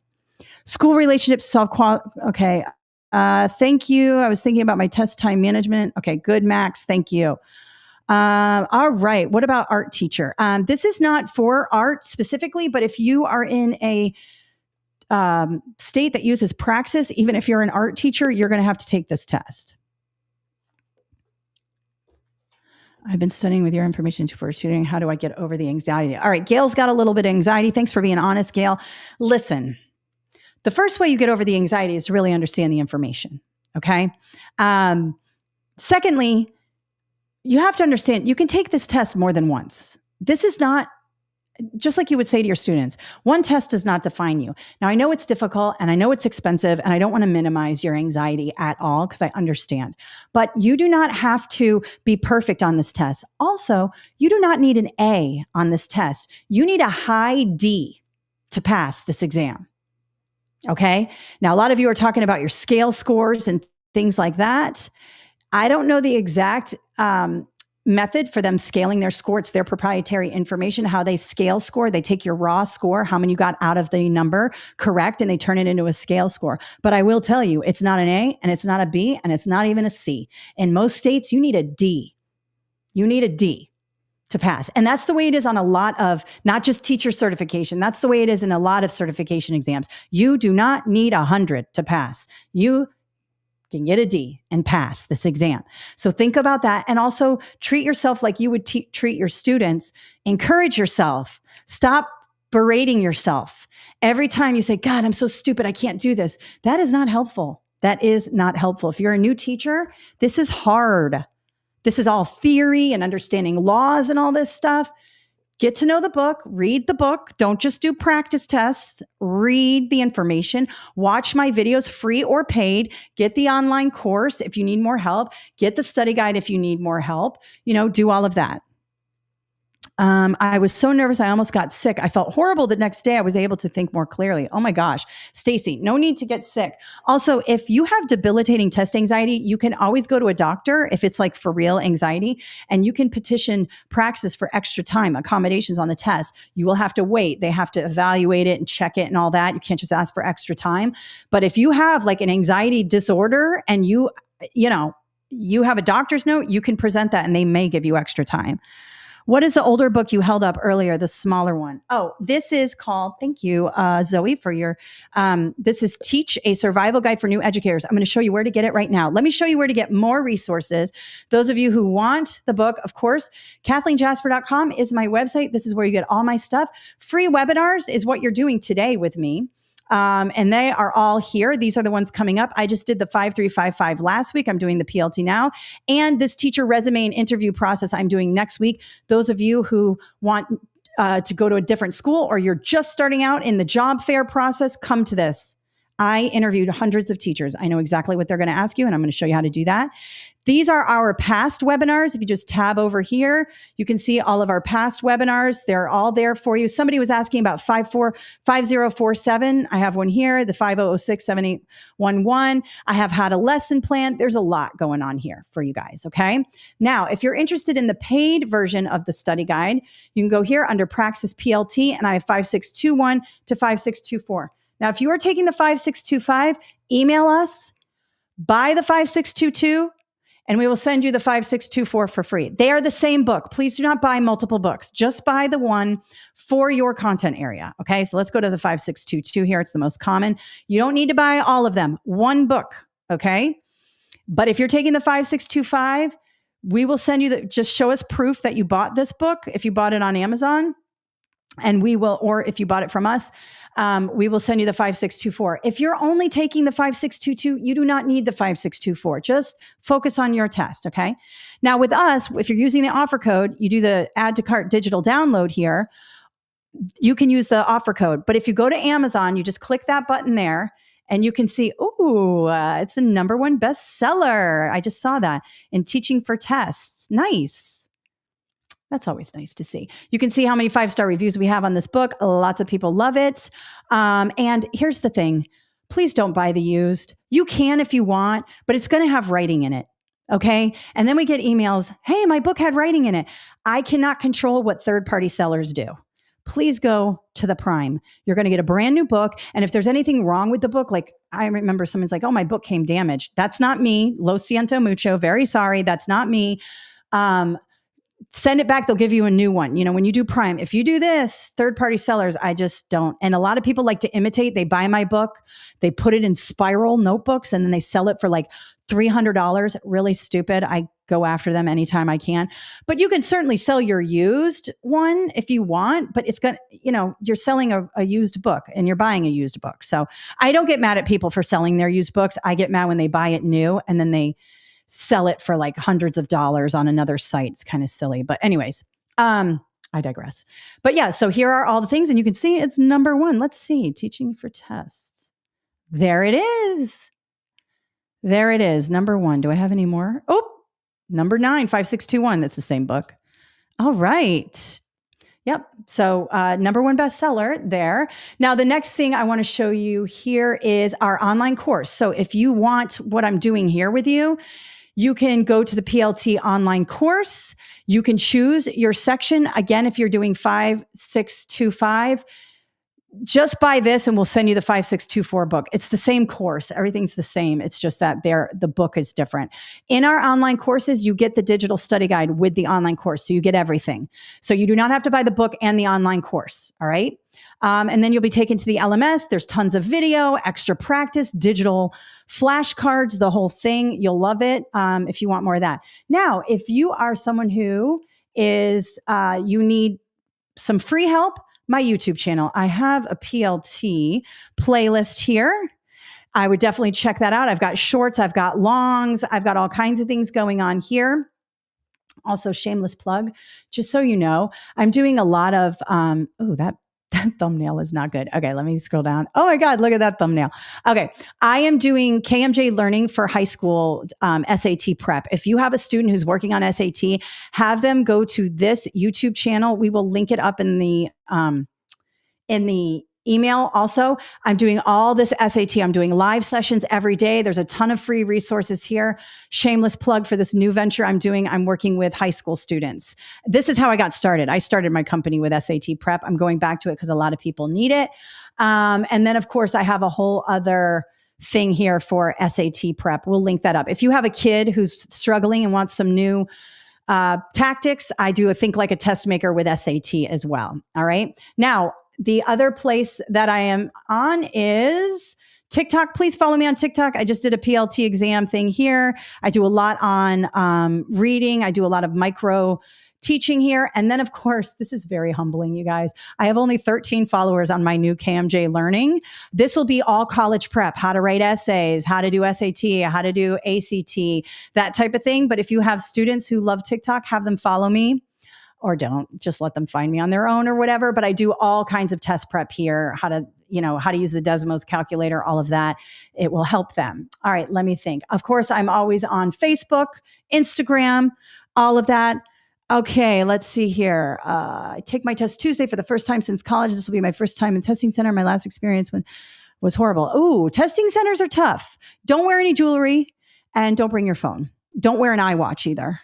S1: School relationships okay. Thank you. I was thinking about my test time management. Okay, good, Max. Thank you. All right. What about art teacher? This is not for art specifically, but if you are in a state that uses Praxis, even if you're an art teacher, you're going to have to take this test. I've been studying with your information for student. How do I get over the anxiety? All right. Gail's got a little bit of anxiety. Thanks for being honest, Gail. Listen, the first way you get over the anxiety is to really understand the information. Okay. Secondly, you have to understand you can take this test more than once. This is not just like you would say to your students, one test does not define you. Now, I know it's difficult and I know it's expensive, and I don't want to minimize your anxiety at all because I understand, but you do not have to be perfect on this test. Also, you do not need an A on this test. You need a high D to pass this exam. Okay. Now, a lot of you are talking about your scale scores and things like that. I don't know the exact method for them scaling their score. It's their proprietary information, how they scale score. They take your raw score, how many you got out of the number, correct, and they turn it into a scale score. But I will tell you, it's not an A, and it's not a B, and it's not even a C. In most states, you need a D. You need a D to pass. And that's the way it is on a lot of, not just teacher certification. That's the way it is in a lot of certification exams. You do not need 100 to pass. You can get a D and pass this exam. So think about that. And also treat yourself like you would treat your students. Encourage yourself. Stop berating yourself. Every time you say, God, I'm so stupid, I can't do this. That is not helpful. That is not helpful. If you're a new teacher, this is hard. This is all theory and understanding laws and all this stuff. Get to know the book, read the book. Don't just do practice tests. Read the information. Watch my videos, free or paid. Get the online course if you need more help. Get the study guide if you need more help. Do all of that. I was so nervous, I almost got sick. I felt horrible the next day. I was able to think more clearly. Oh my gosh. Stacy, no need to get sick. Also, if you have debilitating test anxiety, you can always go to a doctor if it's like for real anxiety, and you can petition Praxis for extra time, accommodations on the test. You will have to wait. They have to evaluate it and check it and all that. You can't just ask for extra time. But if you have like an anxiety disorder and you have a doctor's note, you can present that and they may give you extra time. What is the older book you held up earlier, the smaller one? Oh, this is called, thank you, Zoe, for your, this is Teach, a Survival Guide for New Educators. I'm going to show you where to get it right now. Let me show you where to get more resources. Those of you who want the book, of course, KathleenJasper.com is my website. This is where you get all my stuff. Free webinars is what you're doing today with me. And they are all here. These are the ones coming up. I just did the 5355 last week. I'm doing the PLT now. And this teacher resume and interview process I'm doing next week. Those of you who want to go to a different school, or you're just starting out in the job fair process, come to this. I interviewed hundreds of teachers. I know exactly what they're going to ask you, and I'm going to show you how to do that. These are our past webinars. If you just tab over here, you can see all of our past webinars. They're all there for you. Somebody was asking about 5047. I have one here, the 50067811. I have had a lesson plan. There's a lot going on here for you guys, okay? Now, if you're interested in the paid version of the study guide, you can go here under Praxis PLT, and I have 5621 to 5624. Now, if you are taking the 5625, email us, buy the 5622, and we will send you the 5624 for free. They are the same book. Please do not buy multiple books. Just buy the one for your content area. Okay, so let's go to the 5622 here. It's the most common. You don't need to buy all of them. One book, okay? But if you're taking the 5625, we will send you just show us proof that you bought this book if you bought it on Amazon. And we will, or if you bought it from us, we will send you the 5624. If you're only taking the 5622, you do not need the 5624. Just focus on your test, okay? Now with us, if you're using the offer code, you do the add to cart digital download here, you can use the offer code. But if you go to Amazon, you just click that button there and you can see, it's a #1 bestseller. I just saw that in teaching for tests. Nice. That's always nice to see. You can see how many 5-star reviews we have on this book. Lots of people love it. And here's the thing. Please don't buy the used. You can if you want, but it's going to have writing in it. Okay. And then we get emails. Hey, my book had writing in it. I cannot control what third-party sellers do. Please go to the Prime. You're going to get a brand new book. And if there's anything wrong with the book, like I remember someone's like, oh, my book came damaged. That's not me. Lo siento mucho. Very sorry. That's not me. Send it back. They'll give you a new one. You know, when you do Prime, if you do this, third-party sellers, I just don't. And a lot of people like to imitate. They buy my book, they put it in spiral notebooks, and then they sell it for like $300. Really stupid. I go after them anytime I can. But you can certainly sell your used one if you want, but it's going to, you're selling a used book and you're buying a used book. So I don't get mad at people for selling their used books. I get mad when they buy it new and then they sell it for like hundreds of dollars on another site. It's kind of silly. But anyways, I digress. But yeah, so here are all the things and you can see it's #1. Let's see, teaching for tests. There it is. There it is, #1. Do I have any more? Oh, #9, 5621. That's the same book. All right. Yep. So #1 bestseller there. Now, the next thing I want to show you here is our online course. So if you want what I'm doing here with you, you can go to the PLT online course. You can choose your section. Again, if you're doing 5625, just buy this and we'll send you the 5624 book. It's the same course. Everything's the same. It's just that the book is different. In our online courses, you get the digital study guide with the online course. So you get everything. So you do not have to buy the book and the online course. All right. And then you'll be taken to the LMS. There's tons of video, extra practice, digital flashcards, the whole thing. You'll love it if you want more of that. Now, if you are someone who is, you need some free help, my YouTube channel, I have a PLT playlist here. I would definitely check that out. I've got shorts, I've got longs, I've got all kinds of things going on here. Also, shameless plug, just so you know, I'm doing a lot of, that thumbnail is not good. Okay, let me scroll down. Oh my God, look at that thumbnail. Okay, I am doing KMJ learning for high school SAT prep. If you have a student who's working on SAT, have them go to this YouTube channel. We will link it up in the email. Also, I'm doing all this SAT. I'm doing live sessions every day. There's a ton of free resources here. Shameless plug for this new venture I'm doing. I'm working with high school students. This is how I got started. I started my company with SAT prep. I'm going back to it because a lot of people need it. And then, of course, I have a whole other thing here for SAT prep. We'll link that up. If you have a kid who's struggling and wants some new tactics, I do a Think Like a Test Maker with SAT as well. All right. Now, the other place that I am on is TikTok. Please follow me on TikTok. I just did a PLT exam thing here. I do a lot on reading. I do a lot of micro teaching here. And then, of course, this is very humbling, you guys. I have only 13 followers on my new KMJ Learning. This will be all college prep, how to write essays, how to do SAT, how to do ACT, that type of thing. But if you have students who love TikTok, have them follow me. Or don't, just let them find me on their own or whatever. But I do all kinds of test prep here, how to use the Desmos calculator, all of that. It will help them. All right, let me think. Of course, I'm always on Facebook, Instagram, all of that. Okay, let's see here. I take my test Tuesday for the first time since college. This will be my first time in testing center. My last experience was horrible. Ooh, testing centers are tough. Don't wear any jewelry and don't bring your phone. Don't wear an iWatch either.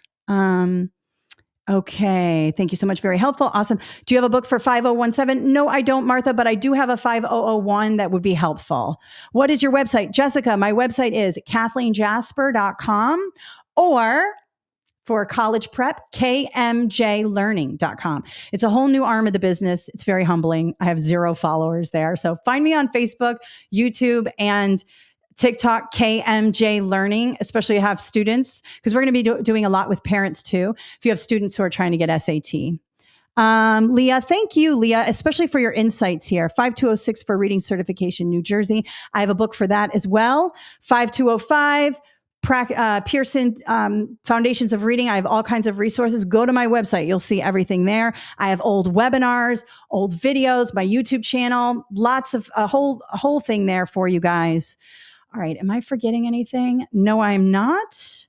S1: Okay. Thank you so much. Very helpful. Awesome. Do you have a book for 5017? No, I don't, Martha, but I do have a 5001 that would be helpful. What is your website? Jessica, my website is kathleenjasper.com. or for college prep, kmjlearning.com. It's a whole new arm of the business. It's very humbling. I have 0 followers there. So find me on Facebook, YouTube, and TikTok, KMJ Learning, especially if you have students, because we're going to be doing a lot with parents too. If you have students who are trying to get SAT. Leah, thank you, Leah, especially for your insights here. 5206 for Reading Certification, New Jersey. I have a book for that as well. 5205. Pearson Foundations of Reading. I have all kinds of resources. Go to my website. You'll see everything there. I have old webinars, old videos, my YouTube channel, lots of a whole thing there for you guys. All right. Am I forgetting anything? No, I'm not.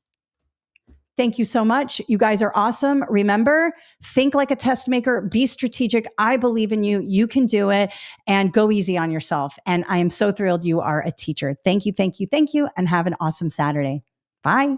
S1: Thank you so much. You guys are awesome. Remember, think like a test maker, be strategic. I believe in you. You can do it, and go easy on yourself. And I am so thrilled you are a teacher. Thank you, thank you, thank you, and have an awesome Saturday. Bye.